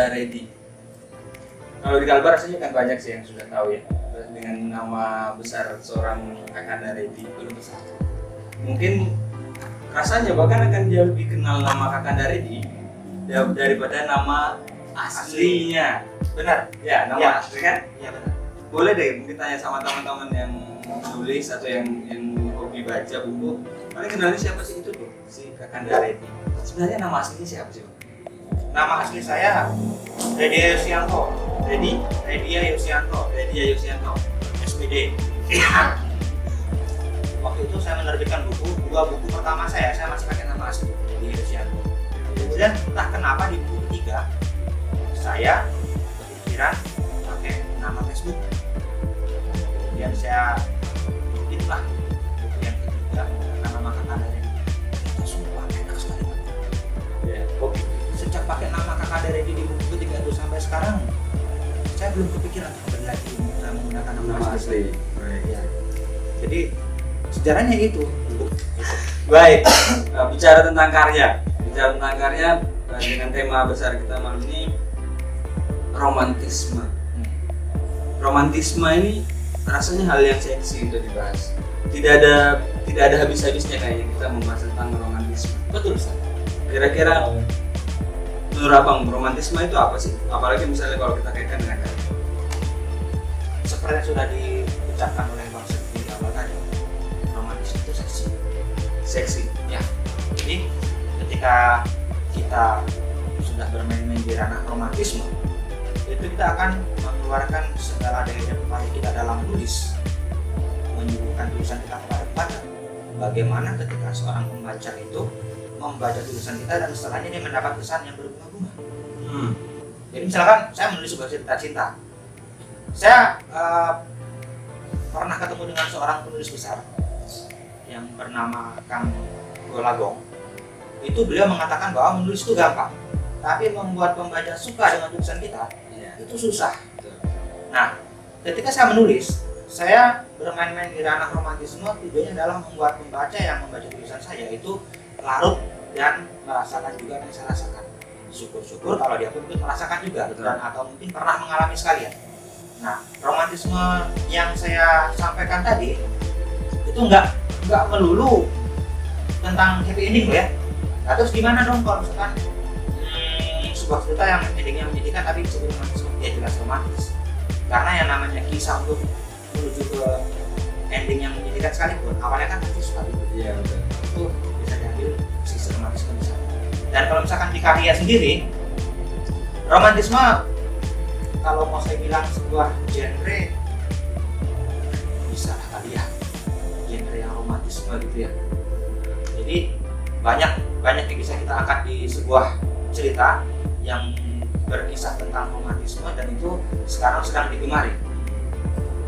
Kakanda Reddy. Kalau di Kalbar rasanya kan banyak sih yang sudah tahu ya dengan nama besar seorang Kakanda Reddy belum besar. Mungkin rasanya bahkan akan jauh lebih kenal nama Kakanda Reddy daripada nama aslinya. Benar? Ya, nama asli kan? Iya benar. Boleh deh mungkin tanya sama teman-teman yang menulis atau yang hobi baca buku. Paling kenalnya siapa sih itu tuh? Si Kakanda Reddy. Sebenarnya nama aslinya siapa sih? Nama asli saya Reddy Yosianto. Reddy Yosianto, SPD. Waktu itu saya menerbitkan dua buku pertama saya masih pakai nama asli Reddy Yosianto. Kemudian entah kenapa di buku ketiga saya berpikiran pakai nama Facebook. Kemudian saya itulah buku yang ketiga dengan nama Kakanda Reddy. Itu semua enak sekali. Ya, oke. Sejak pakai nama Kakanda Reddy di buku ketiga itu sampai sekarang saya belum kepikiran kembali lagi menggunakan nama asli. Ya. Jadi sejarahnya itu. Baik, bicara tentang karya dengan tema besar kita malam ini romantisme. Romantisme ini rasanya hal yang seksi untuk dibahas. Tidak ada habis-habisnya kayaknya kita membahas tentang romantisme. Betul Ustaz. Kira-kira menurut Abang romantisme itu apa sih? Apalagi misalnya kalau kita kaitkan dengan karya. Seperti yang sudah diucapkan oleh Bang Sekti di awal tadi, romantisme itu seksi. Ya. Jadi ketika kita sudah bermain-main di ranah romantisme, itu kita akan mengeluarkan segala daya upaya kita dalam menulis, menyuguhkan tulisan kita kepada pembaca. Bagaimana ketika seorang pembaca itu membaca tulisan kita dan setelahnya dia mendapat kesan yang berbunga-bunga. Jadi misalkan saya menulis sebuah cerita cinta, saya pernah ketemu dengan seorang penulis besar yang bernama Kang Golagong. Itu beliau mengatakan bahwa menulis itu gampang, tapi membuat pembaca suka dengan tulisan kita itu susah. Nah, ketika saya menulis, saya bermain-main di ranah romantisme, tujuannya adalah membuat pembaca yang membaca tulisan saya itu larut dan merasakan juga yang saya rasakan. Syukur-syukur kalau dia pun ikut merasakan juga dan atau mungkin pernah mengalami sekalian. Nah, romantisme yang saya sampaikan tadi itu nggak melulu tentang happy ending ya. Nah, terus gimana dong kalau misalkan sebuah cerita yang endingnya menyedihkan tapi disebut romantisme? Ya jelas romantis. Karena yang namanya kisah untuk menuju ke ending yang menyedihkan sekalipun awalnya kan pasti suka dulu. Iya betul. Itu bisa diambil sisi romantisme bisa. Dan kalau misalkan di karya sendiri, romantisme kalau mau saya bilang sebuah genre bisa kali ya, genre yang romantisme gitu ya. Jadi banyak yang bisa kita angkat di sebuah cerita yang berkisah tentang romantisme dan itu sekarang sedang digemari.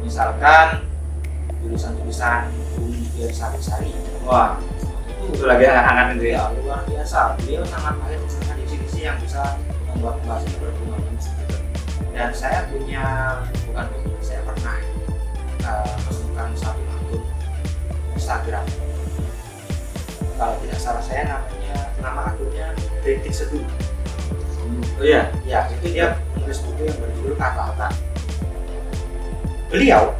Misalkan tulisan-tulisan Bumi Sari. Wah, itu lagi hangat-hangat itu ya. Luar biasa. Beliau sangat mahir dengan diksi-diksi yang bisa membuat bahasanya berbunga-bunga. Dan saya saya pernah menemukan satu akun Instagram. Kalau tidak salah saya nama akunnya Kritik Seduh. Oh iya? Ya, itu dia menulis buku yang berjudul Kata-Kata. Beliau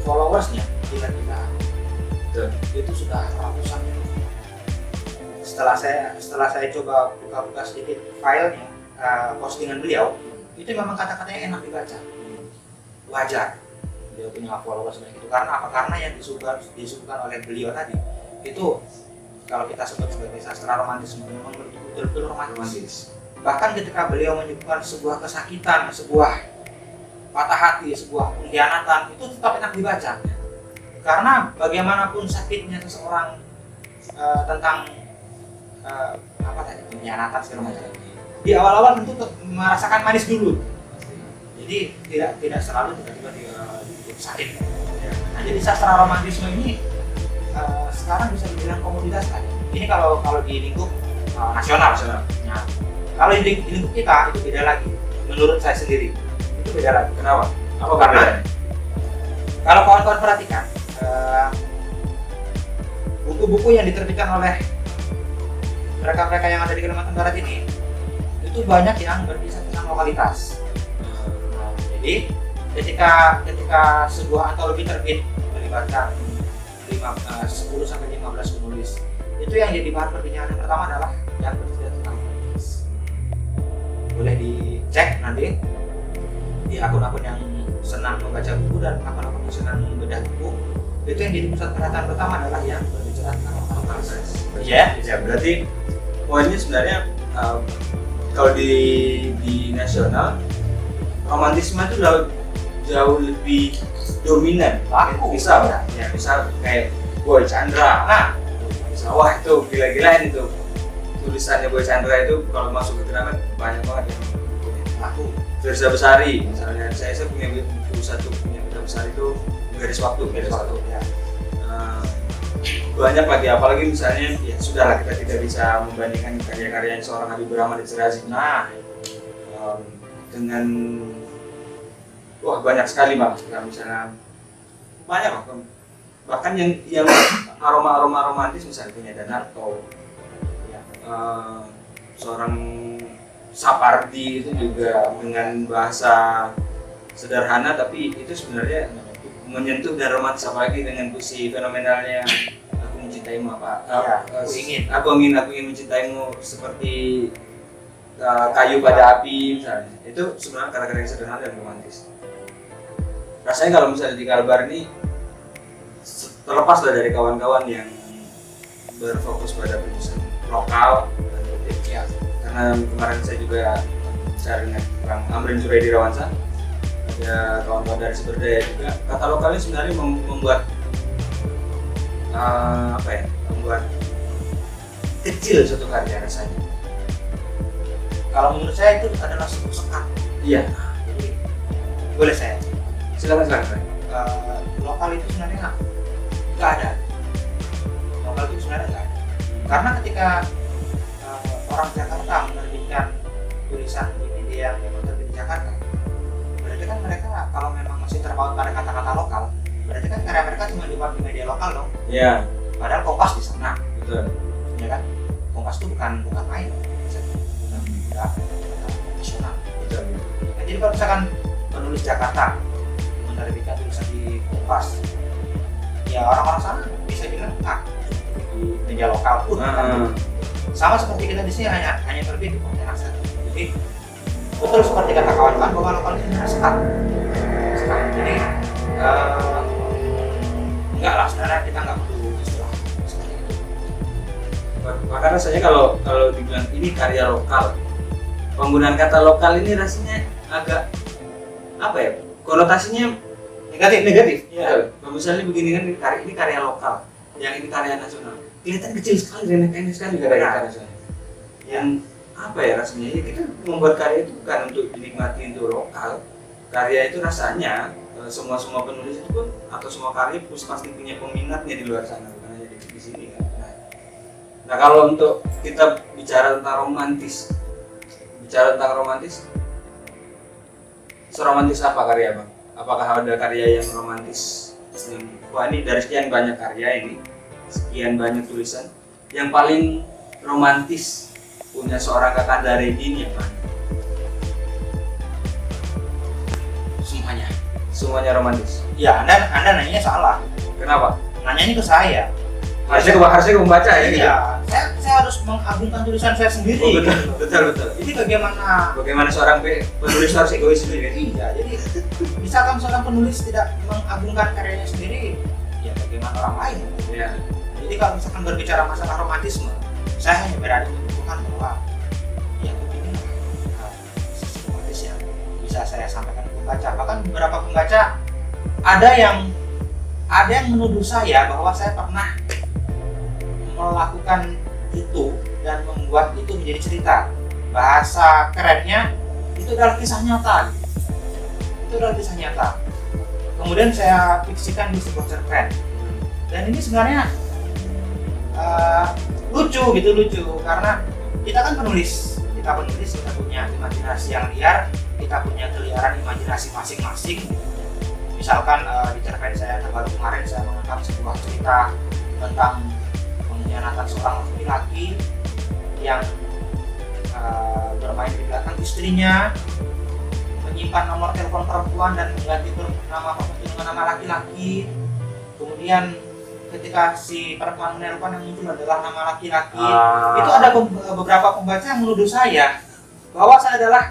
followersnya gila-gila. Itu sudah ratusan. Setelah saya coba buka-buka sedikit filenya, postingan beliau, itu memang kata-katanya enak dibaca. Wajar dia punya followers sebanyak itu. Karena apa? Karena yang disuguhkan oleh beliau tadi itu kalau kita sebut sebagai sastra romantisme memang betul-betul romantis. Bahkan ketika beliau menyuguhkan sebuah kesakitan, sebuah patah hati, sebuah pengkhianatan, itu tetap enak dibaca. Karena bagaimanapun sakitnya seseorang tentang pengkhianatan segala macam, di awal-awal tentu merasakan manis dulu. Jadi tidak selalu tiba-tiba sakit. Nah, jadi sastra romantisme ini sekarang bisa dibilang komoditas kan. Ini kalau di lingkup nasional. Nah, kalau di lingkup kita itu beda lagi. Menurut saya sendiri itu beda lagi. Kenapa? Apa Karena bedanya? kalau kawan-kawan perhatikan buku-buku yang diterbitkan oleh mereka-mereka yang ada di Kalimantan Barat ini itu itu banyak yang berkisah tentang lokalitas. Nah, jadi ketika sebuah antologi terbit melibatkan 10 sampai 15 penulis, itu yang jadi bahan perbincangan yang pertama adalah yang bercerita tentang lokalitas. Boleh dicek nanti di akun-akun yang senang membaca buku dan akun-akun yang senang membedah buku, itu yang jadi pusat perhatian pertama adalah yang berbicara tentang lokalitas. Ya, berarti poinnya sebenarnya kalau di nasional romantisme itu jauh lebih dominan. Misal kayak Boy Chandra. Nah, misal wah itu gila-gilaan itu tulisannya Boy Chandra itu kalau masuk ke Gramet banyak banget yang laku. Firza Besari misalnya, saya punya buku satu punya Firza Besari itu Garis Waktu ya. Banyak lagi, apalagi misalnya ya sudahlah kita tidak bisa membandingkan karya-karya seorang Habibur Rahman Shirazi. Nah, dengan banyak sekali Bang, misalnya banyak bahkan yang aroma romantis misalnya punya Danarto, ya, seorang Sapardi itu juga dengan bahasa sederhana tapi itu sebenarnya menyentuh dan romantis, apalagi dengan puisi fenomenalnya Aku Mencintaimu Aku ingin mencintaimu seperti kayu pada api misalnya. Itu sebenarnya kata-kata yang sederhana dan romantis. Rasanya kalau misalnya di Kalbar ini terlepas dari kawan-kawan yang berfokus pada penulisan lokal dan ya, karena kemarin saya juga bicara dengan Bang Amrin Suraidi Rawansa, ada kawan-kawan dari Seberdaya juga. Kata lokalnya sebenarnya membuat membuat kecil suatu karya rasanya. Kalau menurut saya itu adalah sebuah sekat. Iya. Jadi boleh saya? Silakan. Lokal itu sebenarnya nggak ada. Lokal itu sebenarnya nggak ada. Karena ketika orang Jakarta menerbitkan tulisan di media yang memang terbit di Jakarta, berarti kan mereka kalau memang masih terpaut pada kata-kata lokal, berarti kan karya mereka cuma dibuat di media lokal dong. Iya. Padahal Kompas di sana. Betul. Ya kan? Kompas itu bukan main. Bukan nasional. Betul. Nah, jadi kalau misalkan penulis Jakarta menerbitkan tulisan di Kompas, ya orang-orang sana bisa bilang di media lokal pun kan. Sama seperti kita di sini hanya terbit di Pontianak saja. Jadi betul seperti kata kawan-kawan bahwa lokal ini sekat. Jadi enggak lah, sebenarnya kita nggak perlu istilah seperti itu. Maka rasanya kalau dibilang ini karya lokal, penggunaan kata lokal ini rasanya agak konotasinya negatif. Ya. Misalnya begini kan, ini karya lokal, yang ini karya nasional. Kelihatan kecil sekali, remeh-temeh sekali karya nasional. Yang rasanya ya kita membuat karya itu bukan untuk dinikmati untuk lokal. Karya itu rasanya semua penulis itu pun atau semua karya pasti punya peminatnya di luar sana, bukan hanya di sini kan. Nah kalau untuk kita bicara tentang romantis, seromantis apa karya Bang? Apakah ada karya yang romantis? Ini dari sekian banyak karya ini, sekian banyak tulisan, yang paling romantis punya seorang Kakanda Redi ini apa? Semuanya romantis. Ya, Anda nanya salah. Kenapa? Nanyanya ke saya. Harusnya ke membaca ya gitu. Iya, saya harus mengagungkan tulisan saya sendiri. Betul. Jadi bagaimana seorang penulis harus egois sendiri? Iya, jadi misalkan seorang penulis tidak mengagungkan karyanya sendiri, ya bagaimana orang lain? Iya. Jadi kalau misalkan berbicara masalah romantisme, saya hanya berani menunjukkan bahwa ya begini sisi romantis yang bisa saya sampaikan ke pembaca. Bahkan beberapa pembaca ada yang menuduh saya bahwa saya pernah melakukan itu dan membuat itu menjadi cerita. Bahasa kerennya itu adalah kisah nyata. Kemudian saya fiksikan di sebuah cerpen. Dan ini sebenarnya lucu karena kita kan penulis, kita punya imajinasi yang liar, kita punya keliaran imajinasi masing-masing. Misalkan di cerpen saya terbaru kemarin saya mengangkat sebuah cerita tentang pengkhianatan seorang laki-laki yang bermain di belakang istrinya, menyimpan nomor telepon perempuan dan mengganti nama tertentu dengan nama laki-laki. Kemudian ketika si perempuan menelpon yang muncul adalah nama laki-laki, itu ada beberapa pembaca yang menuduh saya bahwa saya adalah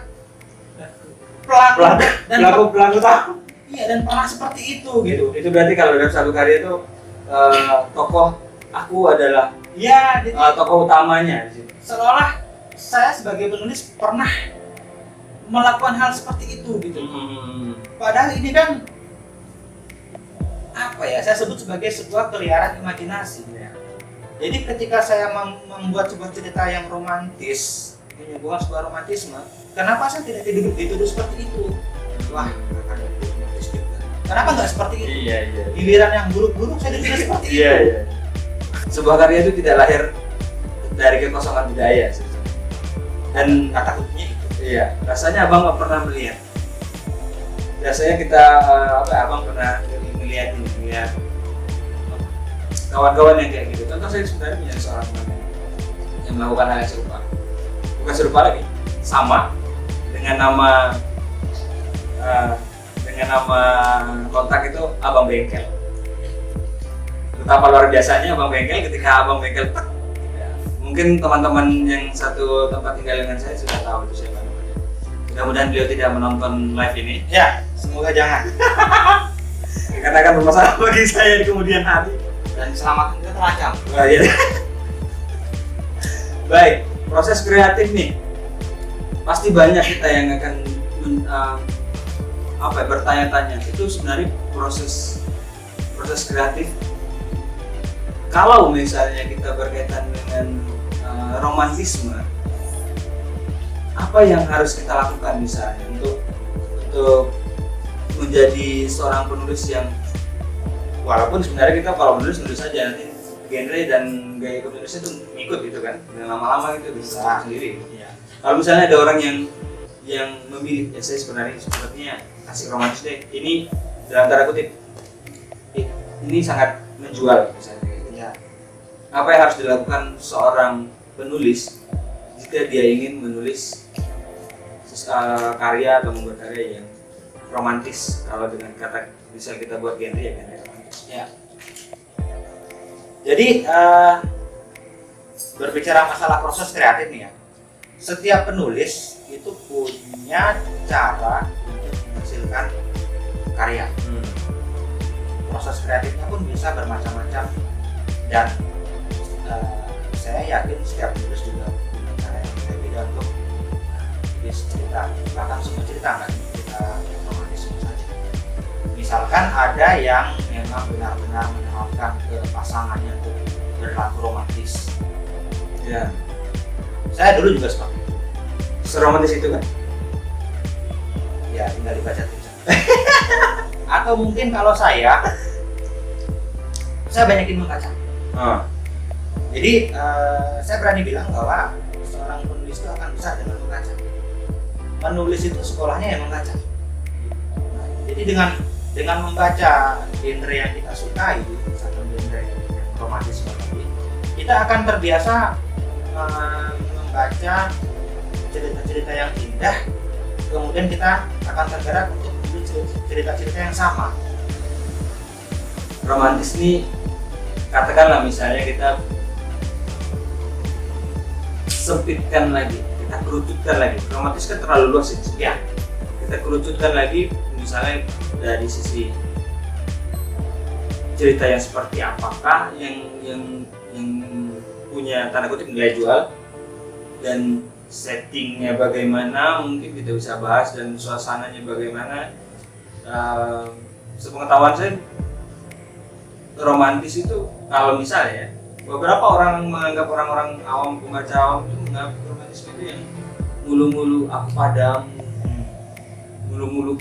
pelaku tahu. Iya, dan pernah seperti itu gitu. Itu berarti kalau dalam satu karya itu tokoh aku adalah tokoh utamanya di situ. Seolah saya sebagai penulis pernah melakukan hal seperti itu gitu. Padahal ini kan apa ya, saya sebut sebagai sebuah keliaran imajinasi ya. Jadi ketika saya membuat sebuah cerita yang romantis, menyuguhkan sebuah romantisme, kenapa saya tidak dituduh seperti itu? Wah, akan itu romantis juga. Kenapa nggak seperti itu? Iya. Giliran yang buruk-buruk saya dituduh seperti itu. Iya. Sebuah karya itu tidak lahir dari kekosongan budaya sebetulnya. Dan Kata kuncinya itu. iya, rasanya abang nggak pernah melihat. Biasanya kita abang pernah melihat kawan-kawan yang kayak gitu. Contoh saya sebenarnya punya seorang teman yang melakukan hal yang serupa. Bukan serupa lagi, sama dengan nama kontak itu Abang Bengkel. Betapa luar biasanya Abang Bengkel ketika Abang Bengkel mungkin teman-teman yang satu tempat tinggal dengan saya sudah tahu itu siapa namanya. Mudah-mudahan beliau tidak menonton live ini. Ya, semoga jangan. Karena akan bermasalah bagi saya di kemudian hari. Dan keselamatan kita terancam. Wah, iya. Baik, proses kreatif nih. Pasti banyak kita yang akan bertanya-tanya. Itu sebenarnya proses kreatif. Kalau misalnya kita berkaitan dengan romantisme, apa yang harus kita lakukan misalnya untuk menjadi seorang penulis yang walaupun sebenarnya kita kalau menulis saja nanti genre dan gaya penulisnya itu ngikut gitu kan, dan lama-lama itu bisa sendiri. Iya. Kalau misalnya ada orang yang memilih, saya sepertinya asik romantis deh, ini dalam tanda kutip ini sangat menjual misalnya. Ya. Apa yang harus dilakukan seorang penulis jika dia ingin menulis karya atau membuat karya yang romantis? Kalau dengan kata misal kita buat genre ya genre romantis. Ya. Jadi berbicara masalah proses kreatif nih ya, setiap penulis itu punya cara untuk menghasilkan karya. Proses kreatifnya pun bisa bermacam-macam dan saya yakin setiap penulis juga punya cara yang berbeda untuk menulis cerita, bahkan semua cerita nggak cerita romantis saja. Misalkan ada yang memang benar-benar menerapkan ke pasangannya untuk berlaku romantis. Ya. Saya dulu juga seperti itu. Seromantis itu kan? Ya tinggal dibaca tulisan. Atau mungkin kalau saya banyakin membaca. Jadi saya berani bilang bahwa seorang penulis itu akan bisa dengan membaca. Menulis itu sekolahnya yang membaca. Nah, jadi dengan membaca genre yang kita sukai, misalkan genre yang romantis seperti ini, kita akan terbiasa membaca cerita-cerita yang indah. Kemudian kita akan tergerak untuk menulis cerita-cerita yang sama. Romantis nih, katakanlah misalnya kita sempitkan lagi, kita kerucutkan lagi. Romantis kan terlalu luas ya. Kita kerucutkan lagi, misalnya dari sisi cerita yang seperti apakah yang punya tanda kutip nilai jual, dan settingnya bagaimana mungkin kita bisa bahas, dan suasananya bagaimana. Sepengetahuan saya romantis itu kalau misalnya beberapa orang menganggap, orang-orang awam, pembaca awam itu menganggap romantis itu yang mulu-mulu aku padamu, mulu-mulu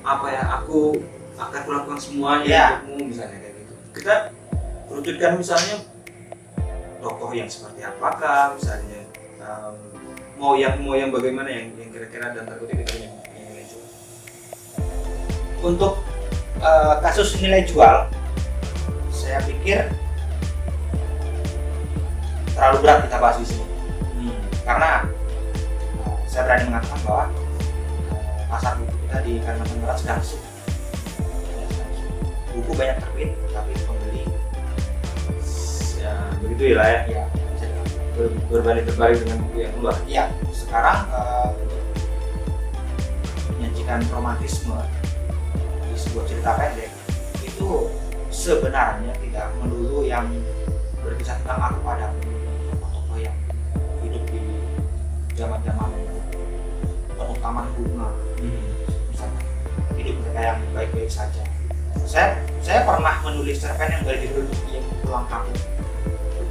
aku akan melakukan semuanya untukmu, misalnya kayak gitu. Kita kerucutkan misalnya tokoh yang seperti apakah, misalnya mau yang bagaimana, yang kira-kira dan terkutip itu yang nilai jual. Untuk kasus nilai jual, saya pikir terlalu berat kita bahas di sini. karena saya berani mengatakan bahwa pasar buku kita di Kalimantan Barat sedang lesu. Buku banyak terbit, tapi pembeli Ya begitu ya lah ya. ya bisa dibilang. Berbanding terbalik dengan buku yang keluar. Iya, sekarang menyajikan romantisme di sebuah cerita pendek itu sebenarnya tidak melulu yang berkisah tentang aku padamu, tokoh yang hidup di zaman-zaman penuh taman bunga, misalnya hidup mereka yang baik-baik saja. Saya pernah menulis cerpen yang berjudul Tukiem Pulang Kampung.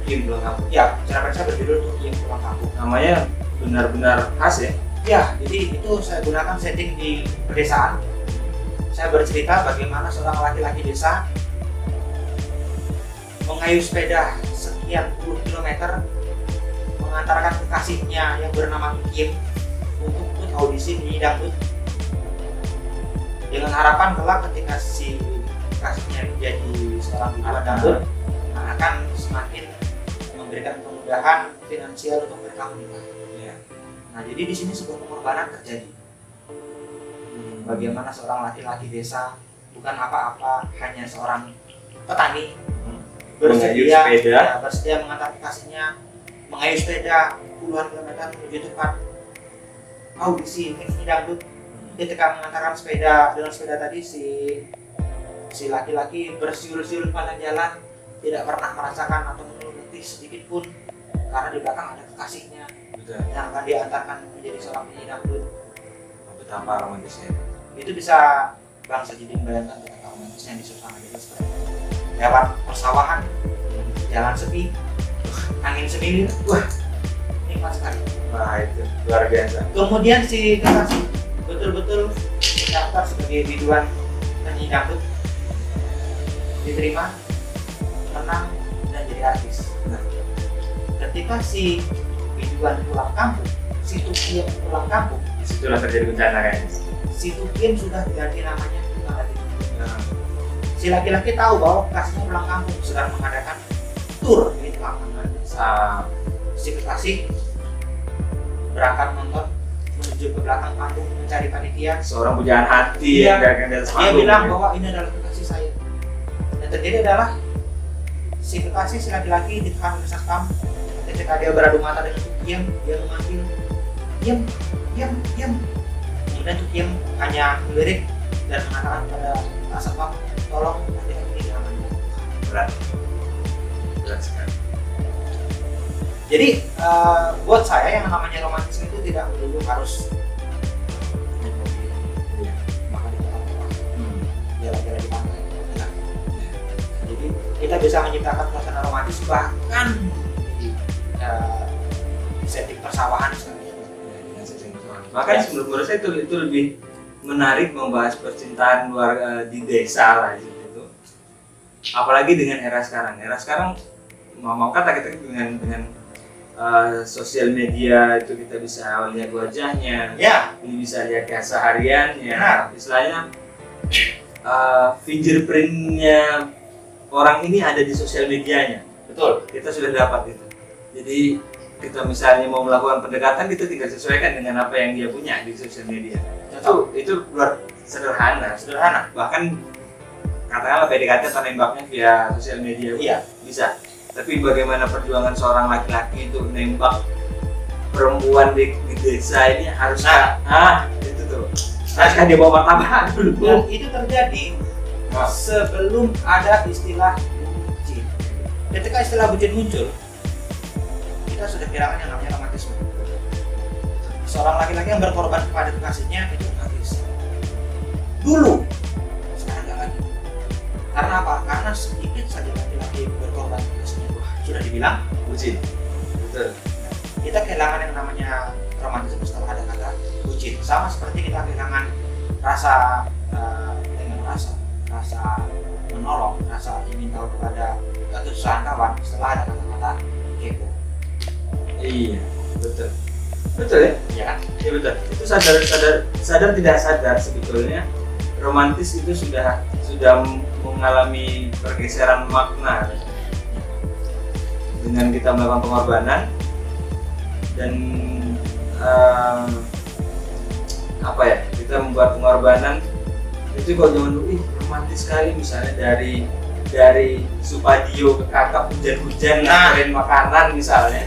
Tukiem Pulang Kampung. Ya, cerpen saya berjudul Tukiem Pulang Kampung. Namanya benar-benar khas ya. Ya, jadi itu saya gunakan setting di pedesaan. Saya bercerita bagaimana seorang laki-laki desa mengayuh sepeda sekian puluh kilometer mengantarkan kekasihnya yang bernama Tukiem untuk ikut audisi penyanyi dangdut, dengan harapan kelak ketika si kekasihnya menjadi seorang biduan dangdut akan semakin memberikan kemudahan finansial untuk mereka menikah. Iya. Nah, jadi di sini sebuah pengorbanan terjadi. Bagaimana seorang laki-laki desa bukan apa-apa, hanya seorang petani Mengayuh sepeda. bersedia mengantar kekasihnya mengayuh sepeda puluhan kilometer menuju tempat audisi penyanyi dangdut. Ketika mengantarkan sepeda dengan sepeda tadi, si laki-laki bersiul-siul pada jalan, tidak pernah merasakan atau mengeluh letih sedikit pun karena di belakang ada kekasihnya Betul. yang akan diantarkan menjadi seorang penyanyi dangdut. Betapa romantisnya. Itu bisa Bang Sajidin bayangkan betapa romantisnya di suasana desa seperti itu. Lewat persawahan, jalan sepi, angin semilir, wah nikmat sekali. Wah itu luar biasa. Kemudian si kekasih betul-betul daftar sebagai biduan penyanyi dangdut, diterima, menang dan jadi artis. Nah, ketika si biduan pulang kampung, si Tukiem pulang kampung, disitulah terjadi bencana kayaknya. si Tukiem sudah diganti namanya bukan lagi Tukiem. Nah, Si laki-laki tahu bahwa kekasihnya pulang kampung sedang mengadakan tur di lapangan. Si kekasih berangkat nonton menuju ke belakang panggung mencari panitia. seorang pujaan hati Iya. yang gak akan di atas Dia panggung, bilang ya. bahwa ini adalah kekasih saya. Dan terjadi adalah si kekasih si laki-laki ditahan oleh satpam. Ketika dia beradu mata dengan Tukiem, dia memanggil diam, diam, diam. Kemudian Tukiem hanya melirik dan mengatakan kepada Pak Satpam, tolong hatikan ini jangan mandi. berat sekali. Jadi buat saya yang namanya romantis itu tidak melulu harus naik mobil, Iya. makan di tempat mewah, jalan-jalan di pantai. Tidak. Jadi kita bisa menciptakan suasana romantis bahkan di setting persawahan misalnya. Makanya menurut saya itu lebih menarik membahas percintaan luar di desa lah di situ. Apalagi dengan era sekarang. Era sekarang mau kata kita dengan sosial media itu kita bisa lihat wajahnya, Ya, bisa lihat kesehariannya, Benar. istilahnya fingerprintnya orang ini ada di sosial medianya. betul. Kita sudah dapat itu. Jadi kita misalnya mau melakukan pendekatan, kita tinggal sesuaikan dengan apa yang dia punya di sosial media. Itu luar sederhana. Bahkan katakanlah PDKT atau nembaknya via sosial media, Iya. bisa. Tapi bagaimana perjuangan seorang laki-laki itu nembak perempuan di desa ini harusnya itu tuh. Haruskah dia bawa martabak dulu? Dan itu terjadi Wah. sebelum ada istilah bucin. Ketika istilah bucin muncul, kita sudah kehilangan yang namanya romantisme. Seorang laki-laki yang berkorban kepada kekasihnya itu romantis. Dulu, sekarang nggak lagi. Karena apa? Karena sedikit saja laki-laki berkorban kekasihnya, wah, sudah dibilang Bucin. Betul. kita kehilangan yang namanya romantisme setelah ada kata bucin. Sama seperti kita kehilangan rasa rasa menolong, rasa ingin tahu kepada kesusahan kawan setelah ada kata-kata kepo. Iya, betul. Betul ya? Ya kan? Iya betul. Itu sadar tidak sadar sebetulnya romantis itu sudah mengalami pergeseran makna. Dengan kita melakukan pengorbanan, dan apa ya, kita membuat pengorbanan itu kalau zaman dulu romantis sekali, misalnya dari Supadio ke kakak hujan-hujan nganterin makanan misalnya.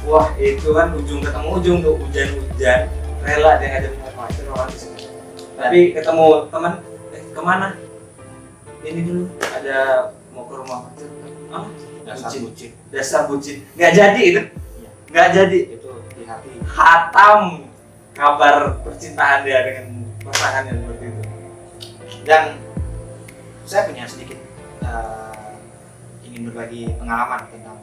Wah itu kan ujung ketemu ujung tuh, hujan-hujan rela dia ngajak makan, itu romantis. Tapi ketemu teman, kemana? Ini dulu ada mau ke rumah pacar. Ah, dasar bucin. Nggak jadi itu. Nggak jadi. Itu di hati. Hatam kabar percintaan dia dengan pasangannya seperti itu. Dan saya punya sedikit ingin berbagi pengalaman tentang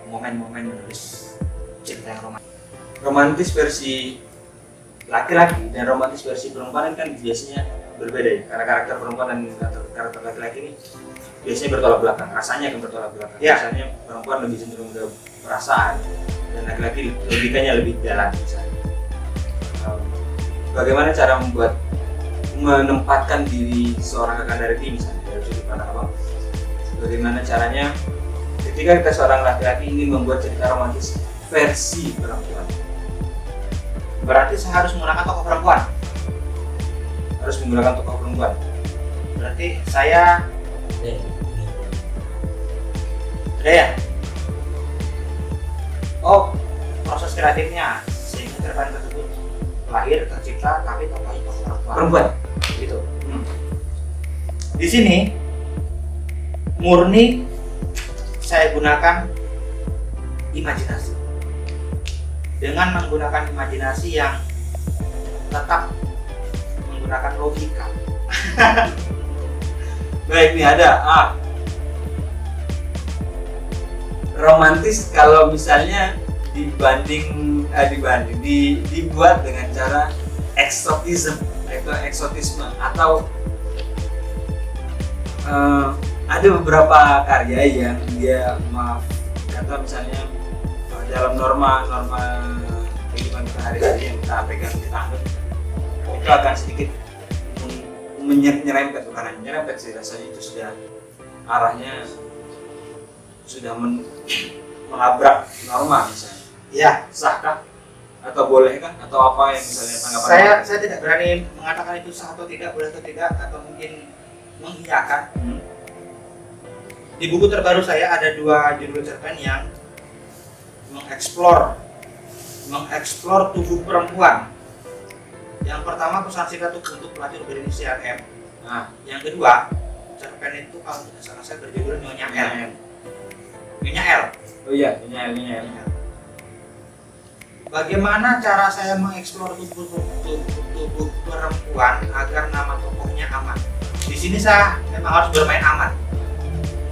momen-momen menulis cerita yang romantis. Romantis versi laki-laki dan romantis versi perempuan kan biasanya berbeda ya, karena karakter perempuan dan karakter laki-laki ini biasanya bertolak belakang, rasanya akan bertolak belakang. Ya. Misalnya perempuan lebih cenderung ke perasaan dan laki-laki logikanya lebih jalan misalnya. Bagaimana cara menempatkan diri seorang Kakanda Redi misalnya dari sudut pandang abang? Bagaimana caranya ketika kita seorang laki-laki ingin membuat cerita romantis versi perempuan? Berarti saya harus menggunakan tokoh perempuan. Harus menggunakan tokoh perempuan. Berarti saya ya. Oh, proses kreatifnya sehingga cerpen tersebut lahir, tercipta, tapi tokohnya tokoh Perempuan. gitu. Di sini murni saya gunakan imajinasi. Dengan menggunakan imajinasi yang tetap menggunakan logika. Baik nih ada romantis kalau misalnya dibuat dengan cara eksotisme atau ada beberapa karya yang dia kata misalnya dalam norma kehidupan kita hari-hari yang kita pegang kita anggap itu akan sedikit menyerempet, bukan hanya menyerempet sih, rasanya itu sudah arahnya sudah melabrak norma misalnya. Ya, Sahkah? Atau bolehkah? Atau apa yang misalnya tanggapan? saya tidak berani mengatakan itu sah atau tidak, boleh atau tidak, atau mungkin mengiyakan. Di buku terbaru saya ada 2 judul cerpen yang mengeksplor tubuh perempuan. Yang pertama pesan singkat untuk pelacur berinisial M. Nah, Yang kedua, cerpen itu kalau tidak salah saya berjudul Nyonya L. Nyonya L. oh iya, ini. Bagaimana cara saya mengeksplor tubuh perempuan agar nama tokohnya aman? Di sini saya memang harus bermain aman.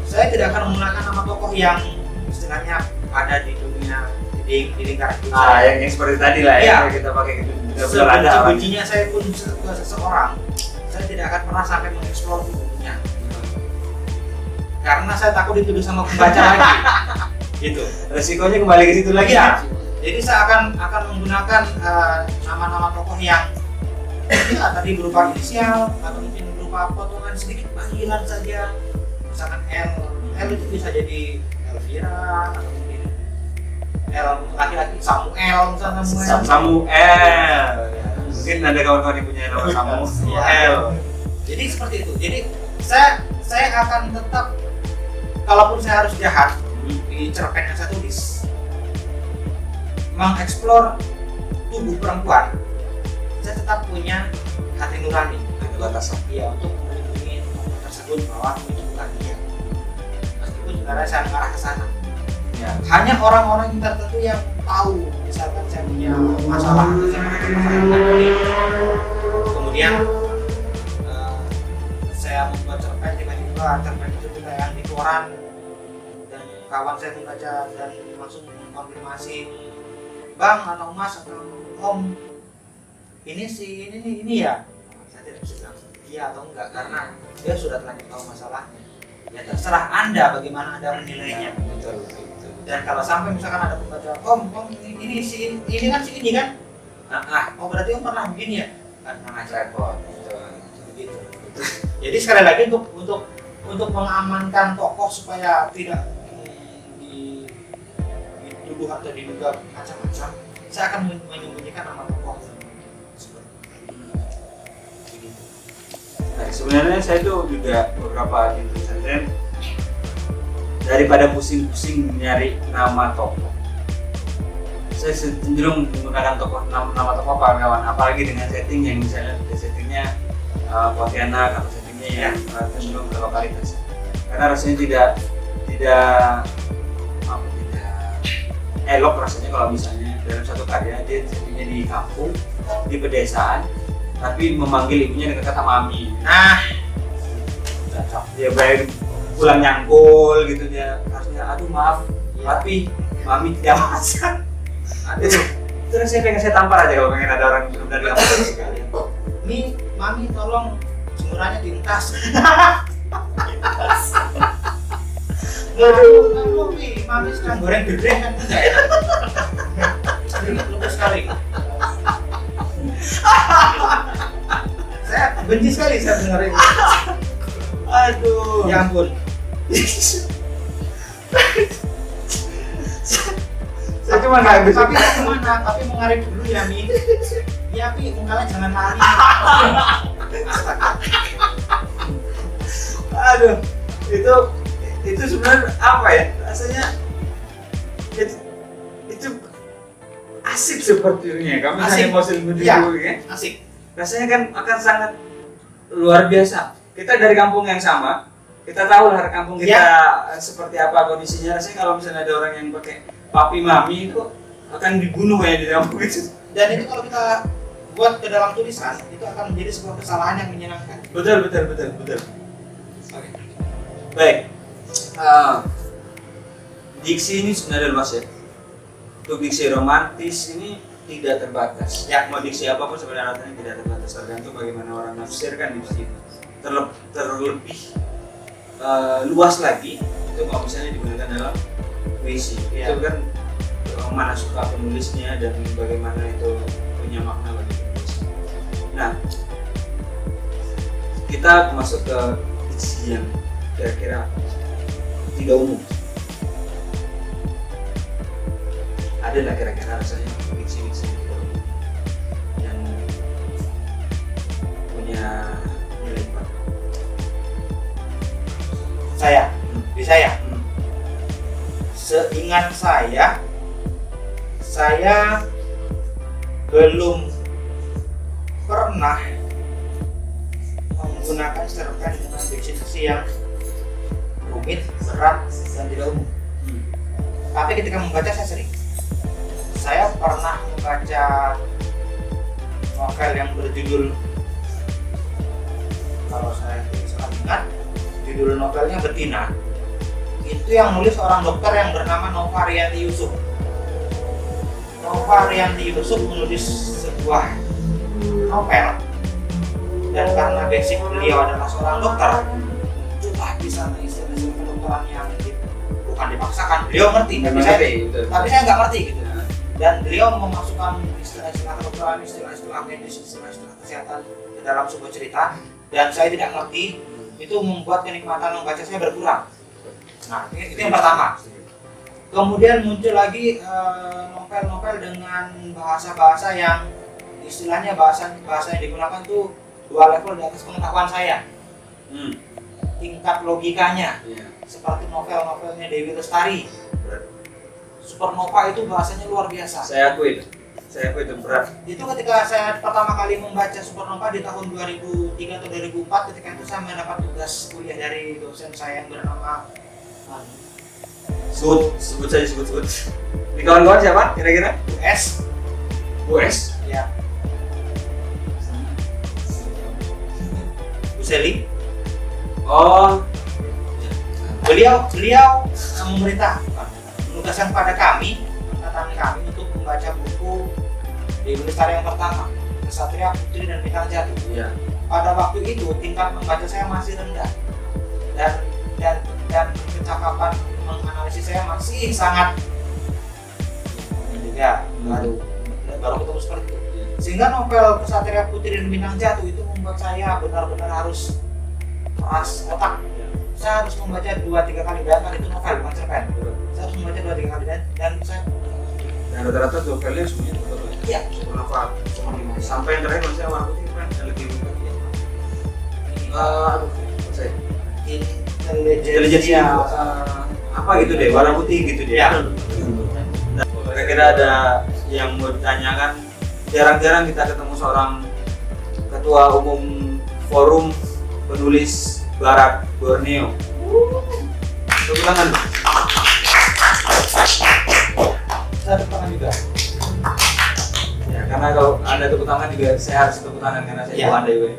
Saya tidak akan menggunakan nama tokoh yang istilahnya ada di dunia di lingkaran hidup saya. yang seperti tadi lah Iya. ya, kita pakai itu benar-benar ada. Sebenarnya saya pun ke seseorang, saya tidak akan pernah sampai mengeksplor tubuhnya. Karena saya takut dituduh sama pembaca lagi. Gitu. Resikonya kembali ke situ lagi ya. Jadi saya akan menggunakan nama-nama tokoh yang ya, tadi berupa inisial atau mungkin berupa potongan sedikit panggilan saja. Misalkan L itu bisa jadi Elvira atau mungkin L laki-laki Samuel misalnya Samuel. Mungkin ada kawan-kawan yang punya nama Samuel. Jadi seperti itu. Jadi saya akan tetap, kalaupun saya harus jahat di cerpen yang saya tulis, mengeksplor tubuh perempuan, saya tetap punya hati nurani, Ada batasan. iya, untuk melindungi tersebut bahwa itu bukan dia. Meskipun sebenarnya saya mengarah ke sana. Ya. Hanya orang-orang tertentu yang tahu, misalkan saya punya masalah, kemudian saya membuat cerpen, tiba-tiba cerpen itu ditayang di koran dan kawan saya membaca dan langsung mengkonfirmasi, Bang atau Mas atau Om, ini ya. Saya tidak bisa bilang iya atau enggak karena dia sudah terlanjur tahu masalahnya. Ya terserah Anda bagaimana Anda menilainya. Betul. Dan kalau sampai misalkan ada pembaca, Om ini kan si ini kan? Oh berarti Om pernah begini ya? Kan Repot. begitu. Jadi sekali lagi untuk mengamankan tokoh supaya tidak dituduh atau diduga macam-macam, saya akan menyembunyikan nama tokoh. Nah, sebenarnya saya tuh juga beberapa di pesantren daripada pusing-pusing nyari nama tokoh, saya cenderung menggunakan nama tokoh kawan-kawan, apalagi dengan setting yang misalnya settingnya Pontianak atau settingnya yang cenderung ke lokalitas, karena rasanya tidak elok rasanya kalau misalnya dalam satu karya dia settingnya di kampung, di pedesaan, tapi memanggil ibunya dengan kata mami. Nah, cocok. Dia baik pulang nyangkul gitu, dia harusnya aduh maaf, tapi mami tidak masak. Aduh, terus saya pengen saya tampar aja kalau pengen ada orang belum dari kampung sekali. Ini mami tolong jemurannya dientas. Aduh, mami sekarang goreng gede kan enggak enak. Ini lupa sekali. Saya benci sekali saya dengar ini. Aduh. Ya ampun. Saya cuma nggak bisa. Tapi mengarik dulu ya Mi. Ya Mi, mukanya jangan lari. Aduh, itu sebenarnya apa ya? Rasanya itu asik sepertinya. Kami hanya muslim begitu ya. Asik. Rasanya kan akan sangat luar biasa. Kita dari kampung yang sama, kita tahu lah kampung kita seperti apa kondisinya. Rasanya kalau misalnya ada orang yang pakai papi mami itu akan dibunuh ya di kampung itu. Dan itu kalau kita buat ke dalam tulisan, itu akan menjadi sebuah kesalahan yang menyenangkan. Betul. Oke. Baik. Diksi ini sebenarnya luas ya. Untuk diksi romantis ini tidak terbatas. Ya, mau diksi apapun sebenarnya artinya tidak terbatas, tergantung bagaimana orang nafsirkan diksi itu. Terlebih luas lagi itu kalau misalnya digunakan dalam puisi. Itu kan mana suka penulisnya dan bagaimana itu punya makna bagi penulis. Nah, kita masuk ke diksi yang kira-kira tidak umum. Ada lah kira-kira rasanya diksi-diksi yang tidak umum yang punya nilai plus. Seingat saya belum pernah menggunakan cerpen dengan diksi yang rumit, berat, dan tidak umum. Tapi ketika membaca saya sering. Saya pernah membaca novel yang berjudul, kalau saya tidak ingat, judul novelnya Betina. Itu yang nulis orang dokter yang bernama Nova Rianti Yusuf. Nova Rianti Yusuf menulis sebuah novel, dan karena basic beliau adalah seorang dokter, itulah di sana istilah kedokteran yang bukan dipaksakan, beliau ngerti, tapi saya nggak ngerti gitu. Dan beliau memasukkan istilah-istilah kedokteran, istilah-istilah medis, istilah-istilah kesehatan ke dalam sebuah cerita, dan saya tidak ngerti, itu membuat kenikmatan membaca saya berkurang. Nah, itu yang pertama. Kemudian muncul lagi novel-novel dengan bahasa-bahasa yang istilahnya bahasa yang digunakan tuh 2 level di atas pengetahuan saya. Tingkat logikanya, seperti novel-novelnya Dewi Lestari. Supernova itu bahasanya luar biasa. Saya akui itu berat. Itu ketika saya pertama kali membaca Supernova di tahun 2003 atau 2004, ketika itu saya mendapat tugas kuliah dari dosen saya yang bernama sebut saja. Di kawan-kawan siapa kira-kira? Bu S? Ya. Bu Seli. Oh. Beliau menugaskan pada kami, angkatan kami, untuk membaca buku Dewi Lestari yang pertama, Kesatria Putri dan Bintang Jatuh. Iya. Pada waktu itu tingkat membaca saya masih rendah, dan kecakapan menganalisis saya masih sangat baru ketemu seperti itu. Sehingga novel Kesatria Putri dan Bintang Jatuh itu membuat saya benar-benar harus keras otak. Saya harus membaca 2-3 kali, bayangkan itu novel bukan cerpen. Saya harus membaca 2-3 kali dan saya Dan rata-rata novelnya semuanya betul. Iya, novel cuma 5. Sampai yang terakhir kalau saya warna putih kan yang lebih bukan ya. Aduh, Saya intelijensi apa gitu deh, warna putih gitu deh. Ya. Nah, kira-kira ada yang mau ditanyakan. Jarang-jarang kita ketemu seorang ketua umum forum penulis Barat Borneo. Tepuk tangan. Tepuk tangan juga. Ya, karena kalau Anda tepuk tangan juga saya harus tepuk tangan karena saya Ya. Anda juga.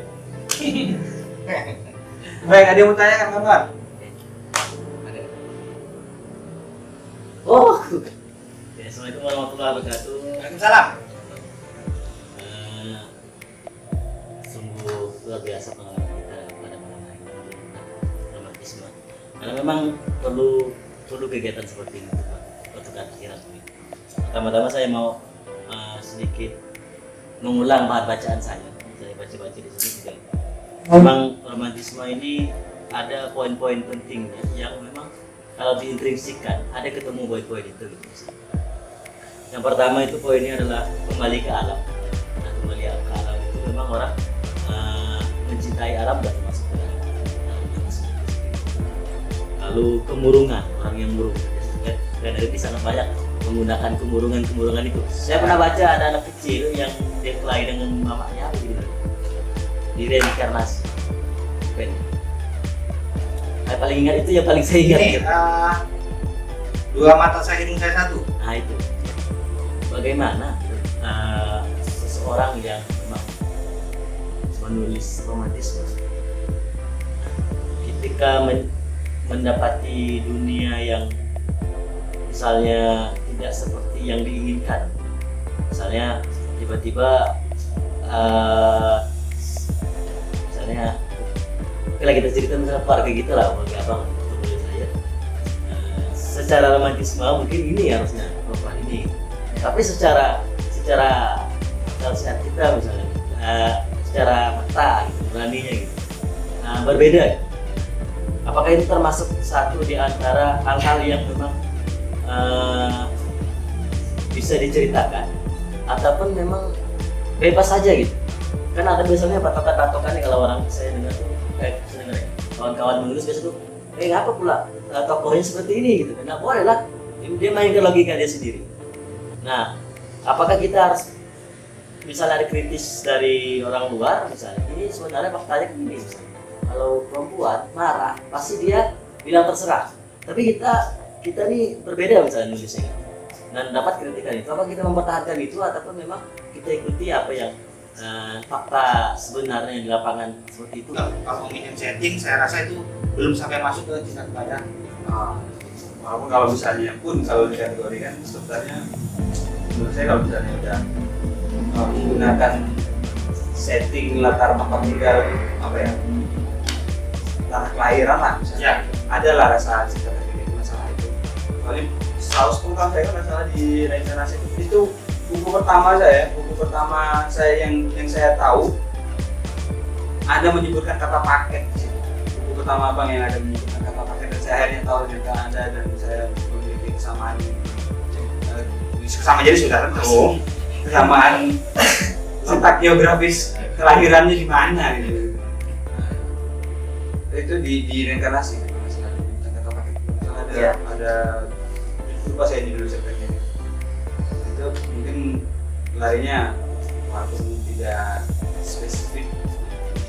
Baik, ada yang mau tanyakan kawan? Oh, ya, assalamualaikum warahmatullahi wabarakatuh. Waalaikumsalam. Sungguh luar biasa pengalaman kita pada malam hari ini tentang romantisme. Karena memang perlu kegiatan seperti ini untuk akhirat ini. Pertama-tama saya mau sedikit mengulang bahan bacaan saya. Saya baca-baca di sini juga. Memang romantisme ini ada poin-poin pentingnya yang memang kalau diintrinsikan ada ketemu poin-poin itu gitu. Yang pertama itu poinnya adalah kembali ke alam. Nah, kembali ke alam itu memang orang mencintai alam dan masuk ke dalam. Lalu kemurungan, orang yang murung. Dan ada di sana banyak menggunakan kemurungan itu. Saya pernah baca ada anak kecil yang dia kelahi dengan mamanya begitu. Di reinkarnasi. Saya paling ingat itu, yang paling saya ingat. Ini dua mata saya hidung saya satu. Nah itu, bagaimana seseorang yang memang menulis romantisme ketika mendapati dunia yang misalnya tidak seperti yang diinginkan, misalnya tiba-tiba misalnya kita cerita misalnya keluarga gitu lah, keluarga abang teman saya. Secara romantisme mungkin ini harusnya perempuan ini, tapi secara sehat kita misalnya, secara mata gitu, beraninya gitu, berbeda. Apakah itu termasuk satu di antara hal-hal yang memang bisa diceritakan, ataupun memang bebas saja gitu? Kan ada biasanya patokan-patokannya kalau orang saya dengar tuh, kawan-kawan menulis biasa tuh, ngapa pula tokohnya seperti ini gitu? Nggak boleh lah, dia mainkan logika dia sendiri. Nah, apakah kita harus misalnya ada kritis dari orang luar misalnya, ini sebenarnya faktanya begini misalnya. Kalau perempuan marah, pasti dia bilang terserah. Tapi kita nih berbeda misalnya nulisnya gitu. Dan dapat kritikan itu, apa kita mempertahankan itu ataupun memang kita ikuti apa yang fakta sebenarnya di lapangan seperti itu? Kalau ngomongin setting, saya rasa itu belum sampai masuk ke tingkat badan. Walaupun kalau misalnya kalau dikategorikan sebenarnya menurut saya kalau misalnya udah menggunakan setting latar tempat tinggal apa ya, latar kelahiran lah misalnya, adalah rasa cinta terjadi masalah itu. Soalnya saus pengetahuan saya masalah di reinkarnasi itu buku pertama saya yang saya tahu ada menyebutkan kata paket di situ. Buku pertama abang yang ada menyebutkan kata paket, dan saya akhirnya tahu ternyata ada, dan saya memiliki kesamaan jadi sudah tentu kesamaan letak geografis kelahirannya di mana gitu. Itu di reinkarnasi masalah kata paket. Ada lupa saya dulu sebenarnya. Itu mungkin larinya walaupun tidak spesifik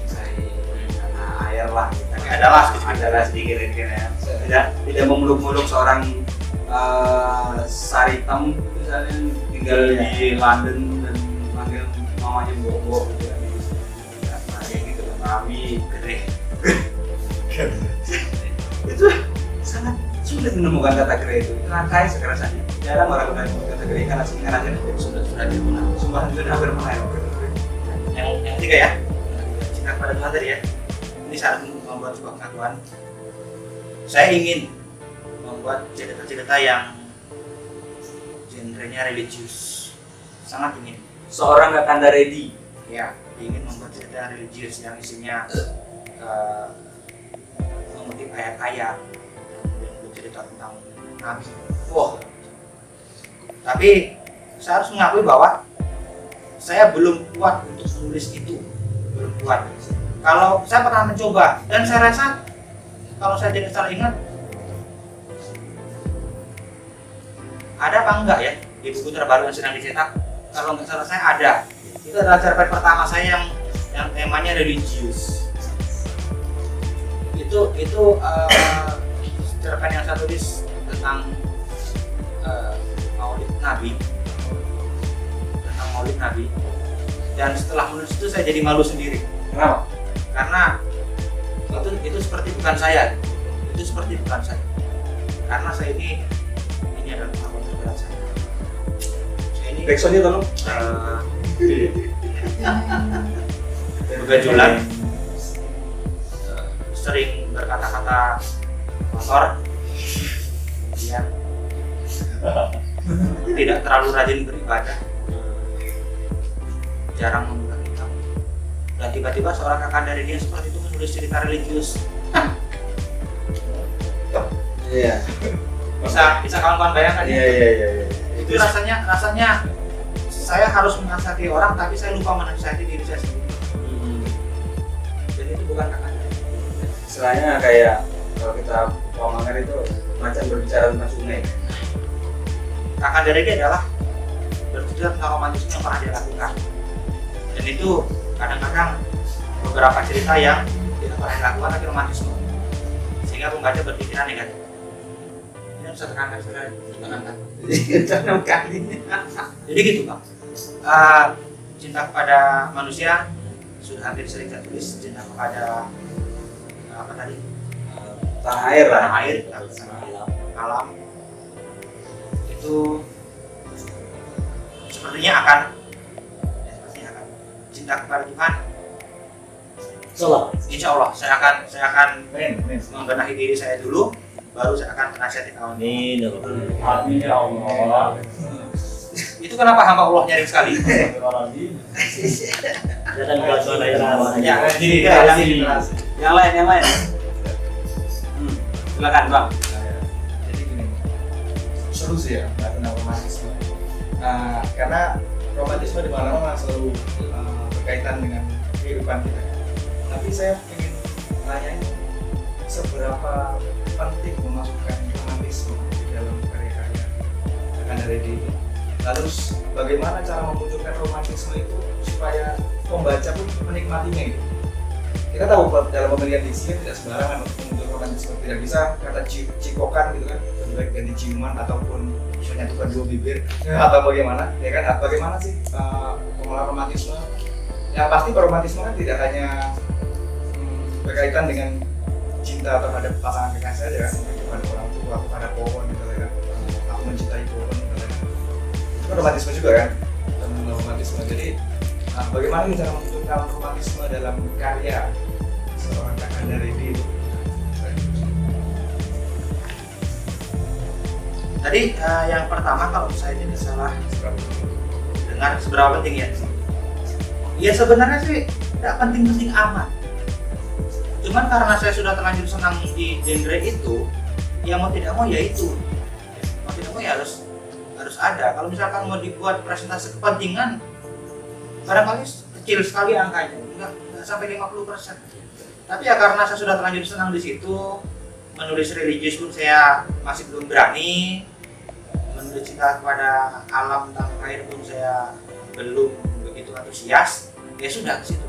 karena air lah, tapi adalah sedikit ya. Tidak memeluk-meluk seorang Saritem misalnya tinggal di London dan manggil mamanya Bobo gitu gitu, Mami gede. Itu sangat sulit menemukan kata kere itu. Rakai sekerasannya. Jarang orang menemukan kata kere karena sudah digunakan. Sumpah sudah hampir mulai. Yang ketiga ya, cinta pada Tuhan tadi ya. Ini saat membuat sebuah pengakuan. Saya ingin membuat cerita-cerita yang genrenya religius. Sangat ingin. Seorang Kakanda ready. Ya, ingin membuat cerita religius yang isinya mengutip ayat-ayat yang bercerita tentang Nabi. Wah. Tapi saya harus mengakui bahwa saya belum kuat untuk menulis itu, belum kuat. Kalau saya pernah mencoba dan saya rasa kalau saya tidak salah ingat ada apa enggak ya di buku terbaru yang sedang dicetak, kalau nggak salah saya ada. Itu adalah cerpen pertama saya yang temanya religius. Itu cerpen yang saya tulis tentang Maulid Nabi, dan setelah menulis itu saya jadi malu sendiri. Kenapa? Karena itu seperti bukan saya, karena saya ini adalah pengalaman terberat saya ini Backsoundnya tolong. begajulan, sering berkata-kata kotor, kemudian tidak terlalu rajin beribadah, jarang membuka kitab, dan tiba-tiba seorang kakak dari dia seperti itu menulis cerita religius. Iya. Bisa kawan-kawan bayangkan ya? Iya. Itu rasanya saya harus menasihati orang tapi saya lupa menasihati diri saya sendiri. Jadi itu bukan kakak dari. Istilahnya kayak kalau kita Manggar itu macam berbicara tentang sungai. Kakak dari dia adalah berbicara tentang romantisme yang pernah dia lakukan. Dan itu kadang-kadang beberapa cerita yang tidak pernah dilakukan tapi romantisme, sehingga pembaca berpikiran negatif. Ini harus tekankan. Jadi gitu Bang. Cinta kepada manusia sudah hampir sering saya tulis. Cinta kepada apa tadi? Tanah air lah. Tanah air, alam. Itu sepertinya akan cinta kepada Tuhan. Insya Allah saya akan membenahi diri saya dulu, baru saya akan menasihati kawan. Amin ya Allah. Itu kenapa hamba Allah nyaring sekali? Jangan kelajuan aja. Yang lain. Silakan Bang. Jadi gini, seru sih ya tentang romantisme. Karena romantisme di mana-mana selalu berkaitan dengan kehidupan kita. Tapi saya ingin nanyain seberapa penting memasukkan romantisme di dalam karya-karya Kakanda Reddy ini. Lalu bagaimana cara memunculkan romantisme itu supaya pembaca pun menikmatinya itu. Kita tahu dalam pemilihan diksi tidak sembarangan untuk memunculkan romantisme, tidak bisa kata cikokan gitu kan, baik ganti ciuman ataupun menyatukan dua bibir atau bagaimana, ya kan? Bagaimana sih pengolahan romantisme? Yang pasti romantisme kan tidak hanya berkaitan dengan cinta terhadap pasangan kekasih saja kan, kepada orang tua, kepada pohon gitu kan, aku mencintai pohon gitu kan. Itu kan romantisme juga kan, tentang romantisme. Jadi bagaimana cara memunculkan romantisme dalam karya seorang Kakanda Reddy itu? Tadi yang pertama kalau saya tidak salah dengar seberapa penting ya? Ya sebenarnya sih tidak penting-penting amat. Cuman karena saya sudah terlanjur senang di genre itu, ya mau tidak mau ya itu. Mau tidak mau ya harus ada. Kalau misalkan mau dibuat presentasi kepentingan, barangkali kecil sekali angkanya, nggak sampai 50%. Tapi ya karena saya sudah terlanjur senang di situ, menulis religius pun saya masih belum berani, menulis cinta kepada alam dan air pun saya belum begitu antusias. Ya sudah ke situ.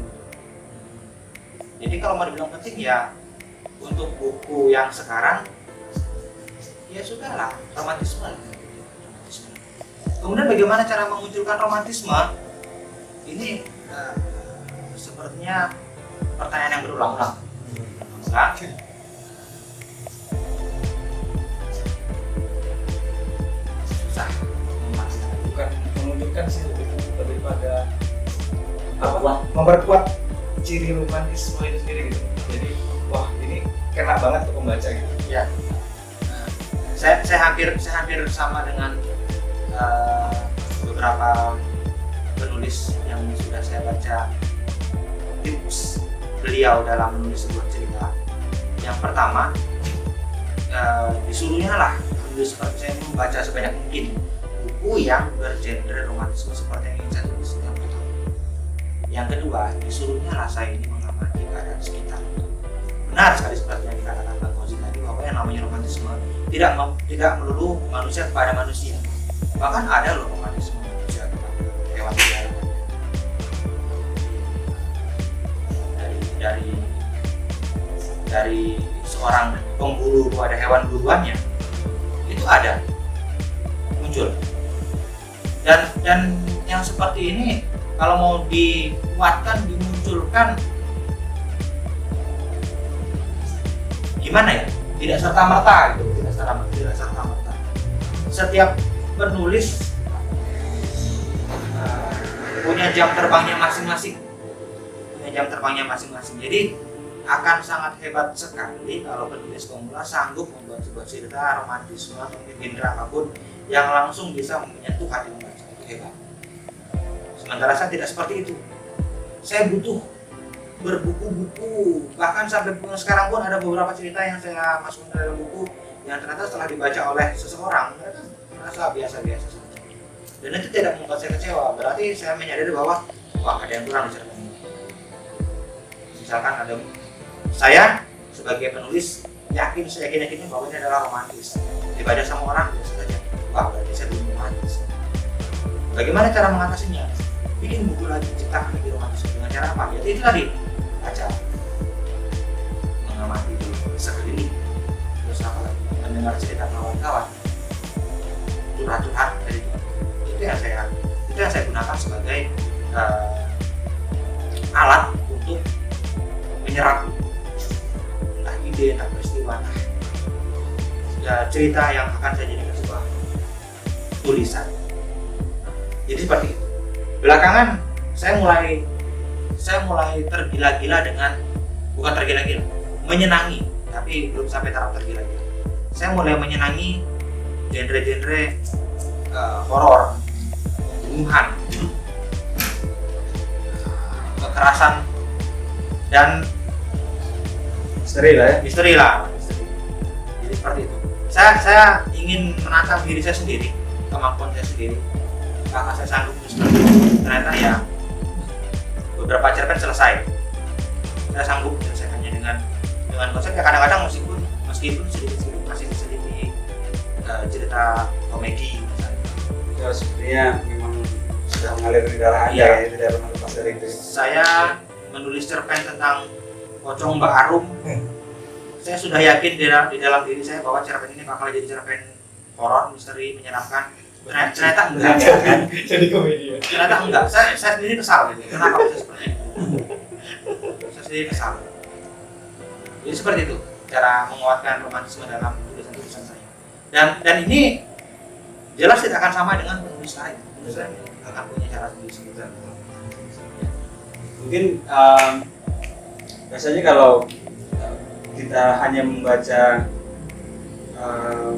Jadi kalau mau dibilang penting ya untuk buku yang sekarang ya sudahlah, romantisme. Kemudian bagaimana cara memunculkan romantisme? Ini sepertinya pertanyaan yang berulang-ulang. Enggak? Susah. Bukan memunculkan sih, lebih pada memperkuat ciri romantisme itu sendiri gitu. Jadi wah ini kena banget ke pembaca gitu. Ya. Saya hampir sama dengan beberapa penulis yang sudah saya baca tips beliau dalam menulis sebuah cerita. Yang pertama, disuruhnya lah menulis seperti saya membaca sebanyak mungkin buku yang bergenre romantisme seperti yang ingin saya tulis. Yang pertama. Yang kedua, disuruhnya lah saya ini mengamati keadaan sekitar. Benar sekali seperti yang dikatakan Bang Fauzi tadi, bahwa yang namanya romantisme tidak melulu manusia kepada manusia. Bahkan ada loh romantisme manusia kepada hewan liar. Dari seorang pemburu kepada hewan buruannya itu ada muncul. Dan yang seperti ini kalau mau dikuatkan, dimunculkan, gimana ya? Tidak serta merta gitu, tidak serta merta. Setiap penulis punya jam terbangnya masing-masing. Jadi akan sangat hebat sekali kalau penulis pemula sanggup membuat sebuah cerita romantisme atau genre apapun yang langsung bisa menyentuh hati membaca. Itu hebat. Sementara saya tidak seperti itu. Saya butuh berbuku-buku, bahkan sampai sekarang pun ada beberapa cerita yang saya masukkan dalam buku yang ternyata setelah dibaca oleh seseorang mereka merasa biasa-biasa saja. Dan itu tidak membuat saya kecewa. Berarti saya menyadari bahwa wah, ada yang kurang di cerita ini. Misalkan ada, saya sebagai penulis yakinnya bahwa ini adalah romantis. Dibaca sama orang biasa saja. Wah, berarti saya belum romantis. Bagaimana cara mengatasinya? Bikin buku lagi, ciptakan lagi romantis. Dengan cara apa? Ya itu tadi, baca, mengamati sekeliling, terus apa lagi? Mendengar cerita kawan-kawan, curhat dari itu yang saya gunakan sebagai alat untuk menyerap entah ide, entah peristiwa, cerita yang akan saya jadikan sebuah tulisan. Jadi seperti itu. Belakangan saya mulai tergila-gila dengan, bukan tergila-gila, menyenangi, tapi belum sampai taraf tergila-gila. Saya mulai menyenangi genre-genre horor, pembunuhan, kekerasan, dan misteri lah. Jadi seperti itu. Saya ingin menantang diri saya sendiri, kemampuan saya sendiri. Apakah saya sanggup menuliskan? Ternyata ya beberapa cerpen selesai. Saya sanggup menyelesaikannya dengan konsep ya, kadang-kadang meskipun sedikit-sedikit masih bisa jadi cerita komedi misalnya. Ya sepertinya memang sudah mengalir di darah Anda Iya. ya, tidak pernah lepas dari itu. Saya menulis cerpen tentang pocong Mbak Arum. Saya sudah yakin di dalam diri saya bahwa cerpen ini bakal jadi cerpen horor, misteri, menyenangkan. Ternyata enggak. Jadi komedi ya. Ternyata enggak. Saya sendiri kesal gitu. Kenapa bisa seperti itu? Saya sendiri kesal. Jadi seperti itu cara menguatkan romantisme dalam tulisan-tulisan saya. Dan ini jelas tidak akan sama dengan penulis lain. Penulis lain akan punya cara sendiri. Mungkin biasanya kalau kita hanya membaca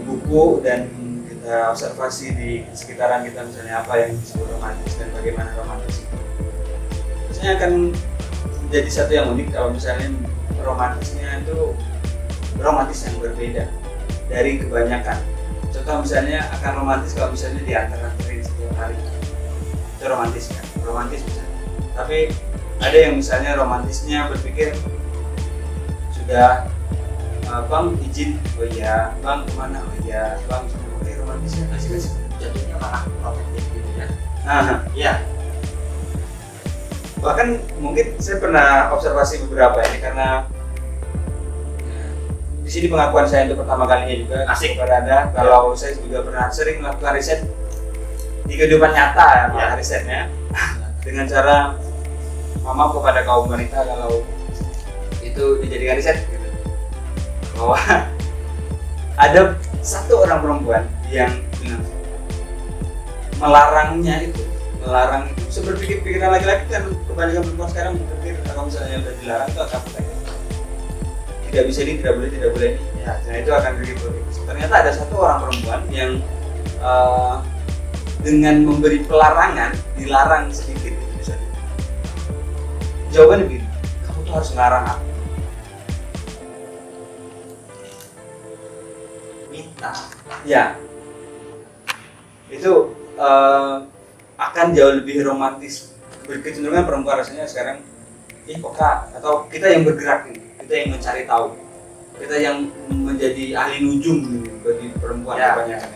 buku dan kita observasi di sekitaran kita, misalnya apa yang disebut romantis dan bagaimana romantis itu, biasanya akan menjadi satu yang unik kalau misalnya romantisnya itu romantis yang berbeda dari kebanyakan. Contoh misalnya akan romantis kalau misalnya diantar-antarin setiap hari, itu romantis kan, romantis misalnya. Tapi ada yang misalnya romantisnya berpikir sudah bang izin, oh iya, bang kemana, oh iya, bang oke, romantisnya kasih Jatuhnya malah protektif gitu ya. nah Iya. bahkan mungkin saya pernah observasi beberapa ini karena di sini pengakuan saya untuk pertama kalinya juga Asik. kepada Anda kalau saya juga pernah sering melakukan riset di kehidupan nyata Ya. risetnya dengan cara mama kepada kaum wanita kalau itu dijadikan riset gitu. Bahwa ada satu orang perempuan yang melarang itu seperti pikiran laki-laki kan, kebanyakan perempuan sekarang berpikir kalau misalnya udah dilarang itu akan tidak bisa ini, tidak boleh ini ya, nah itu akan begitu. Ternyata ada satu orang perempuan yang dengan memberi pelarangan, dilarang sedikit itu misalnya, jawabannya begini, kamu tuh harus ngelarang aku. Minta. Ya, itu akan jauh lebih romantis. Kecenderungan perempuan rasanya sekarang kok Kak, atau kita yang bergerak nih, kita yang mencari tahu, kita yang menjadi ahli nujum nih, bagi perempuan kebanyakan.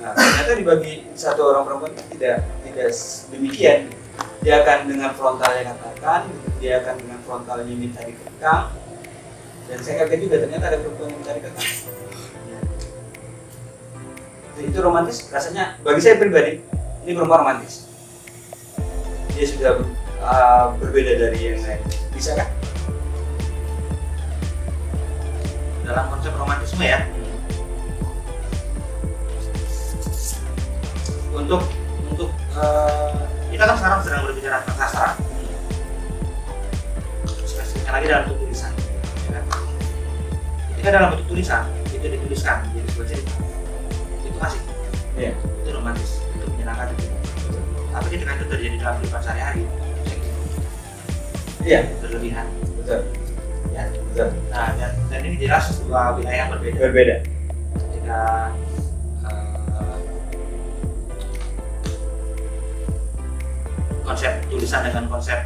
Nah, ternyata dibagi satu orang perempuan tidak demikian. Dia akan dengan frontalnya katakan, dia akan dengan frontalnya minta dikekang. Dan saya kaget juga ternyata ada perempuan yang minta dikekang. Itu romantis rasanya bagi saya pribadi, ini perempuan romantis. Dia sudah berbeda dari yang lain. Bisa kan? Dalam konsep romantisme ya, untuk kita kan sekarang sedang berbicara tentang sastra, spesifiknya lagi dalam bentuk tulisan. Ya kan? Ketika dalam bentuk tulisan itu dituliskan jadi sebuah cerita, itu asik, itu romantis, itu menyenangkan itu. Tapi ketika itu terjadi dalam kehidupan sehari-hari, Iya, berlebihan. betul. Ya. Betul. Nah, dan ini jelas dua wilayah yang berbeda. Berbeda. Ketika konsep tulisan dengan konsep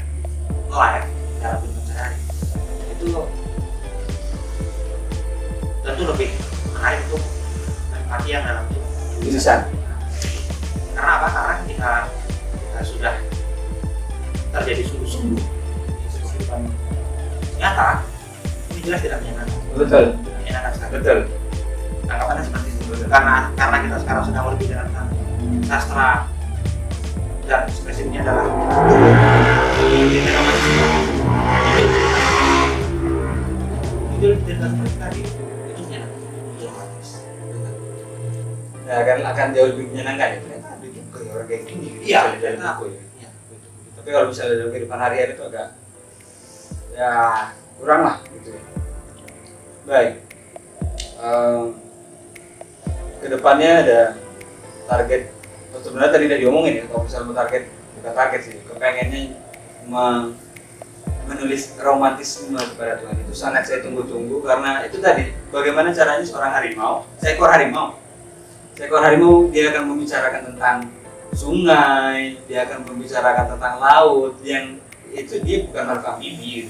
live dalam kehidupan sehari itu tentu lebih menarik untuk empati yang dalam Tulisan. Karena apa? Karena ketika sudah terjadi sungguh-sungguh di sebuah kehidupan nyata, ini jelas tidak menyenangkan. Betul. Tidak menyenangkan sekali. Betul. Tanggapannya seperti itu. Karena kita sekarang sedang berbicara tentang sastra dan spesifiknya adalah itu cerita seperti tadi itu menyenangkan, itu romantis. Nah, akan jauh lebih menyenangkan ya. Ternyata ada juga ya orang kayak gini. Iya, Bisa dari ternyata. buku ya. Iya, betul. Tapi kalau misalnya dalam kehidupan hari-hari itu agak ya kurang lah gitu ya. Baik. Kedepannya ada target. Sebenarnya tadi udah diomongin ya. Kalau misalnya mau target, bukan target sih. Kepengennya menulis romantisme kepada Tuhan itu sangat saya tunggu-tunggu karena itu tadi bagaimana caranya seorang harimau, seekor harimau dia akan membicarakan tentang sungai, dia akan membicarakan tentang laut yang itu dia bukan makhluk amfibi.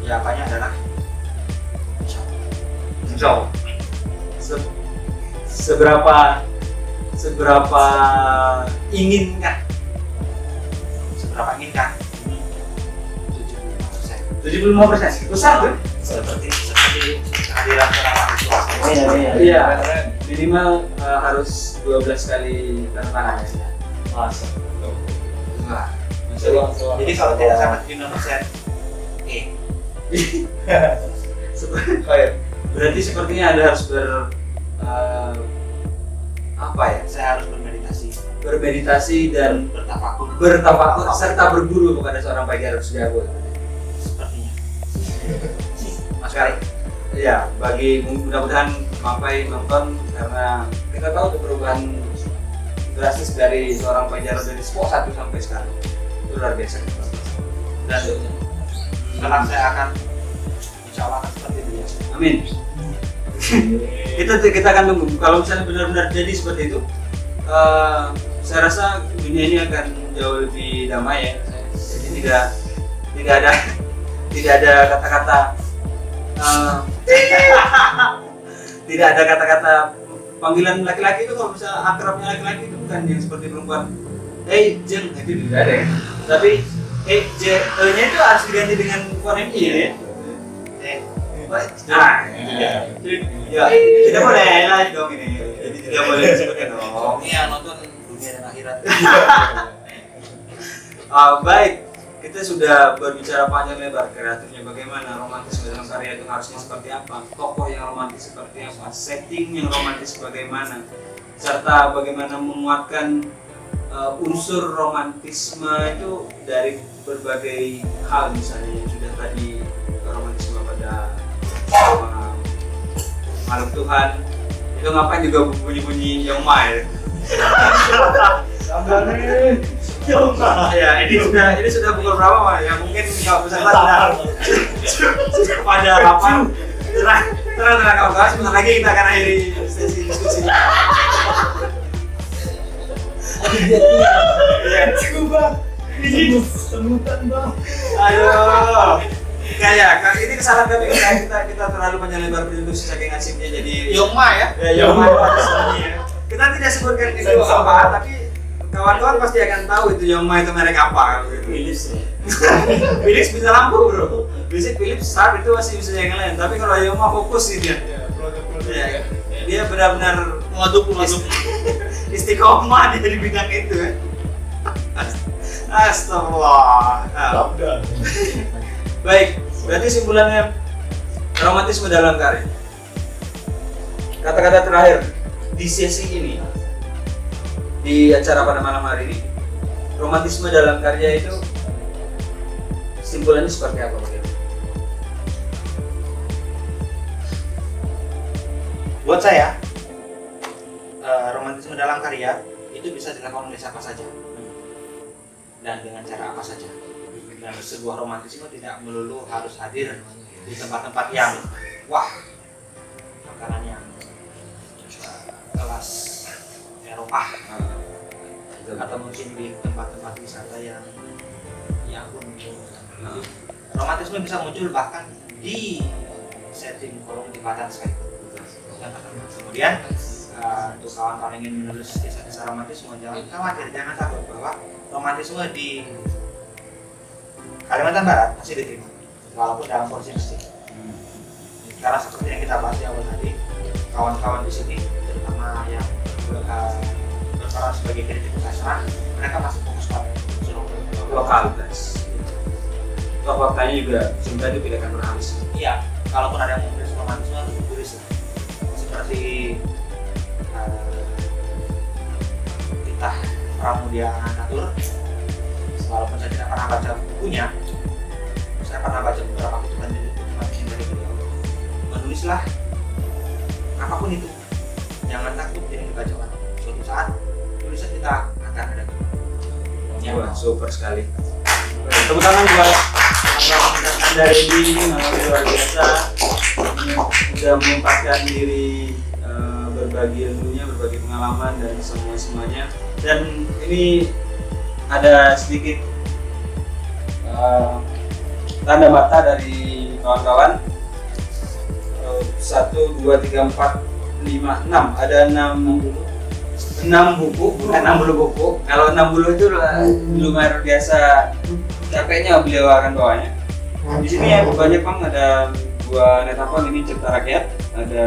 Jawabannya adalah So, seberapa inginkah? seberapa inginkah? 75%. Besar tuh. Seperti kehadiran seorang mahasiswa. Iya. Minimal harus 12 kali tanda tangan ya. Masa. Nah, Soal. jadi kalau tidak sampai 75%, Berarti sepertinya Anda harus saya harus bermeditasi dan bertafakur serta berguru kepada seorang Pak Jarod Setiago. sepertinya. Mas Kari, Ya, bagi mudah-mudahan Mampai nonton karena kita tahu perubahan drastis dari seorang Pak Jarod dari Sport 1 sampai sekarang itu luar biasa. dan sekarang saya akan insya Allah akan seperti dia. Amin. kita akan tunggu kalau misalnya benar-benar jadi seperti itu. Saya rasa dunia ini akan jauh lebih damai ya. Jadi tidak ada kata-kata tidak ada kata-kata panggilan laki-laki itu. Kalau misalnya akrabnya laki-laki itu bukan yang seperti perempuan. Jeng, itu tidak ada ya. Tapi nya itu harus diganti dengan fonem i ya. Ya, tidak boleh lah dong ini. Jadi tidak boleh disebutkan dong. Ini yang nonton dunia dan akhirat. Baik, kita sudah berbicara panjang lebar kreatifnya bagaimana, romantisme dalam karya itu harusnya seperti apa, tokoh yang romantis seperti apa, setting yang romantis bagaimana, serta bagaimana menguatkan unsur romantisme itu dari berbagai hal, misalnya yang sudah tadi romantisme pada makhluk Tuhan itu ngapain juga bunyi-bunyi Yongma ya ini sudah pukul berapa Pak? Ya mungkin nggak bisa sudah pada apa Tenang kawan-kawan, sebentar lagi kita akan akhiri sesi diskusi. Coba ini semutan bang. Ayo. Kayak ini kesalahan kami kita terlalu menyelebar diskusi saking asiknya jadi Yongma ya. Yongma ya. Kita tidak sebutkan itu apa, tapi kawan-kawan pasti akan tahu itu Yongma itu merek apa gitu. Philips ya. Philips bisa lampu bro. Bisa Philips Sharp itu masih bisa yang lain, tapi kalau Yongma fokus sih dia. Ya, dia benar-benar Produk. istiqomah dia di bidang itu ya. Astagfirullah. Nah, baik, berarti simpulannya romantisme dalam karya. Kata-kata terakhir di sesi ini, di acara pada malam hari ini, romantisme dalam karya itu simpulannya seperti apa mungkin? Buat saya, romantisme dalam karya itu bisa dilakukan oleh siapa saja dan dengan cara apa saja. Dan sebuah romantisme tidak melulu harus hadir di tempat-tempat yang wah, makanannya kelas Eropa atau mungkin di tempat-tempat wisata yang ya pun romantisme bisa muncul bahkan di setting kolong jembatan sekalipun. Kemudian untuk kawan-kawan yang ingin menulis kisah-kisah romantisme, jangan khawatir, jangan takut bahwa romantisme di Kalimantan Barat masih diterima walaupun dalam porsi kecil. Karena seperti yang kita bahas di awal tadi, kawan-kawan di sini terutama yang berperan sebagai kritik sastra, mereka masih fokus pada unsur Lokalitas. Toh faktanya juga cinta itu tidak akan pernah habis. Iya, kalaupun ada yang menulis romantisme harus ditulis lah. Seperti Titah Pramudia Natur. Walaupun saya tidak pernah baca bukunya, saya pernah baca beberapa kutipan dari beliau. Menulislah apapun itu, jangan takut ini dibaca orang. Suatu saat tulisan kita akan ada. Wah, super sekali. Tepuk tangan buat Anda Redi, luar biasa sudah menyempatkan diri berbagi ilmunya, berbagi pengalaman dan semuanya. Dan ini ada sedikit tanda mata dari kawan-kawan. 1, 2, 3, 4, 5, 6. Ada 6 buku, bukan 60 buku. Kalau 60 itu lumayan biasa capeknya beliau akan bawanya. Di sini ya banyak bang, ada 2 netapon, ini Cipta Rakyat, ada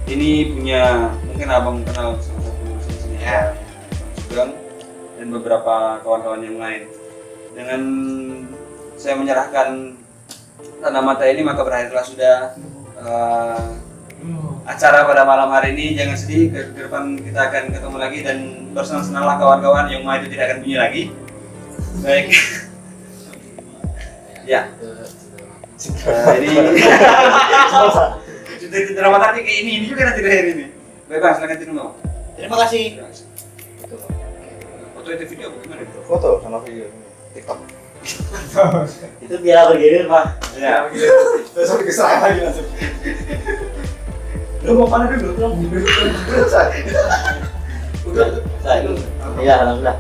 ini punya mungkin abang kenal salah satu sini ya, Bang Sugeng dan beberapa kawan-kawan yang lain. Dengan saya menyerahkan tanda mata ini maka berakhirlah sudah acara pada malam hari ini. Jangan sedih, ke depan kita akan ketemu lagi dan bersenang-senanglah kawan-kawan, yang itu tidak akan bunyi lagi. Baik. Ya. Ini drama tadi kayak ini juga nanti terakhir ini. Baik bang, silakan tidur bang. Terima kasih. Foto itu video bagaimana itu? Foto sama video TikTok. Itu biar bergilir pak. Ya. Sampai kesalahan lagi langsung. Lu mau mana dulu? Lu mau Udah. Saya. Iya, alhamdulillah.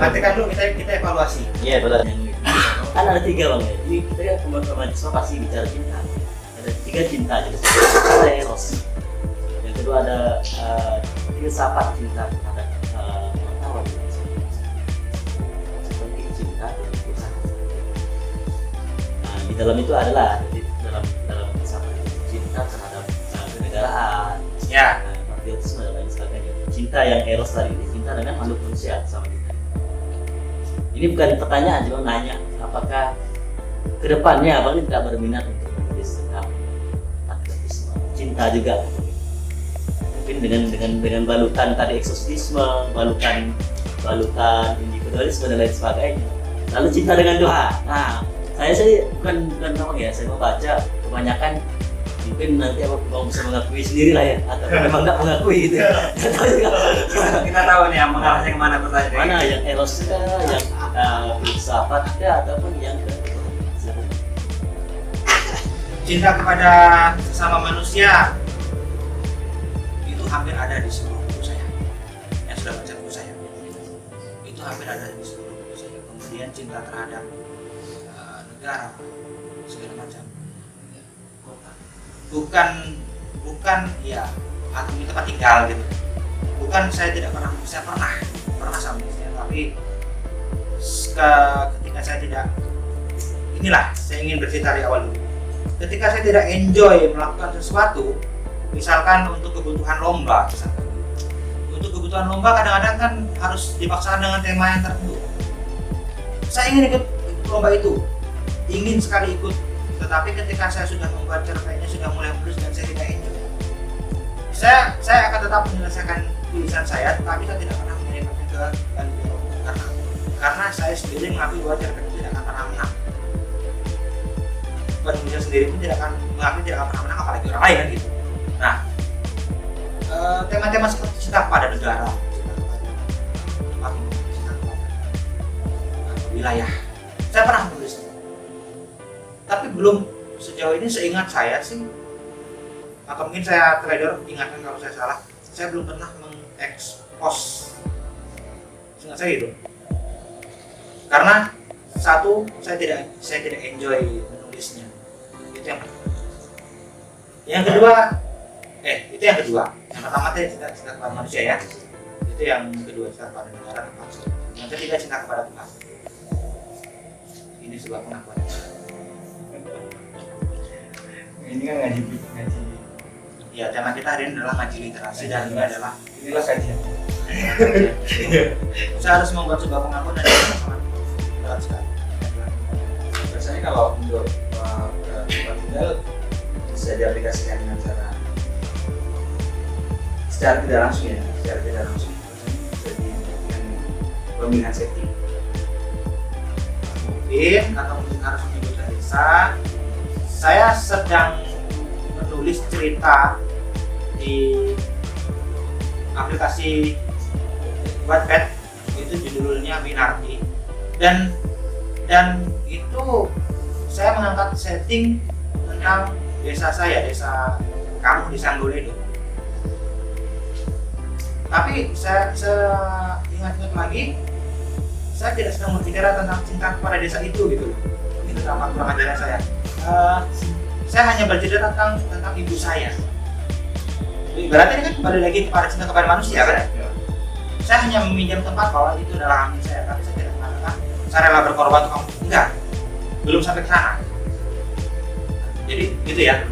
Nanti kan dulu kita evaluasi. Iya, benar. Kan ada 3 bang ya. Jadi kita kan pembuat romantisme pasti bicara cinta. Ada 3 cinta jadi ada eros. Yang kedua ada filsafat cinta terhadap pengetahuan. Seperti cinta dan filsafat. Nah, di dalam itu adalah dalam filsafat cinta terhadap kenegaraan. Ya. Patriotisme dan lain sebagainya. Cinta yang eros tadi ini cinta dengan makhluk manusia sama kita. Ini bukan pertanyaan, cuma nanya apakah kedepannya abang tidak berminat untuk menulis tentang patriotisme, cinta juga. Mungkin dengan balutan tadi eksotisme, balutan individualisme dan lain sebagainya. Lalu cinta dengan doa. Nah, saya bukan ngomong ya, saya mau baca kebanyakan. Mungkin nanti abang bisa mengakui sendiri lah ya, atau memang nggak mengakui gitu. kita tahu nih yang mengarahnya kemana pertanyaan. Mana yang eros kah, yang filsafat kah, ataupun yang ke cinta kepada sesama manusia itu hampir ada di seluruh buku saya yang sudah baca buku saya. Itu hampir ada di seluruh buku saya. Kemudian cinta terhadap negara segala macam. Bukan ya atau tempat tinggal gitu. Bukan saya tidak pernah, saya pernah sama istri, tapi ketika saya tidak, inilah saya ingin bercerita dari awal dulu. Ketika saya tidak enjoy melakukan sesuatu, misalkan untuk kebutuhan lomba, untuk kebutuhan lomba kadang-kadang kan harus dipaksakan dengan tema yang tertentu. Saya ingin ikut lomba itu, ingin sekali ikut, tetapi ketika saya sudah membuat cerpennya, sudah mulai menulis dan saya tidak enjoy, saya akan tetap menyelesaikan tulisan saya, tapi saya tidak pernah mengirimkannya ke panitia karena saya sendiri mengakui bahwa cerpen itu tidak akan pernah menang. Penulisnya sendiri pun tidak akan mengakui tidak akan pernah menang, apalagi orang lain kan gitu. Nah, tema-tema seperti cinta kepada negara, cinta kepada tempat, cinta kepada wilayah, saya pernah menulis. Tapi belum sejauh ini seingat saya sih, atau mungkin saya trader ingatkan kalau saya salah, saya belum pernah mengekspos, seingat saya gitu. Karena satu, saya tidak enjoy menulisnya. Itu yang pertama. Yang kedua, itu yang kedua. Yang pertama itu cinta kepada manusia ya. Itu yang kedua, cinta kepada negara tempat. Yang ketiga, cinta kepada Tuhan. Ini sebuah pengakuan. Ini kan ngaji. Ya, tema kita hari ini adalah ngaji literasi dan ini adalah Inilah kajian. saya harus membuat sebuah pengakuan dan itu sangat berat sekali. Biasanya kalau untuk tempat tinggal bisa diaplikasikan dengan cara secara tidak langsung ya, secara tidak langsung bisa dengan pembinaan safety. Mungkin atau mungkin harus menyebutkan desa. Saya sedang menulis cerita di aplikasi Wattpad, itu judulnya Winarti, dan itu saya mengangkat setting tentang desa saya, desa kamu di Sanggoledo. Tapi saya ingat-ingat lagi, saya tidak sedang berbicara tentang cinta kepada desa itu gitu. Itu sama kurang ajarnya saya. Saya hanya bercerita tentang ibu saya. Berarti ini kan kembali lagi kepada cinta kepada manusia kan? Saya hanya meminjam tempat bahwa itu adalah amin saya, tapi saya tidak mengatakan saya rela berkorban untuk kamu. Enggak, belum sampai ke sana. Jadi gitu ya.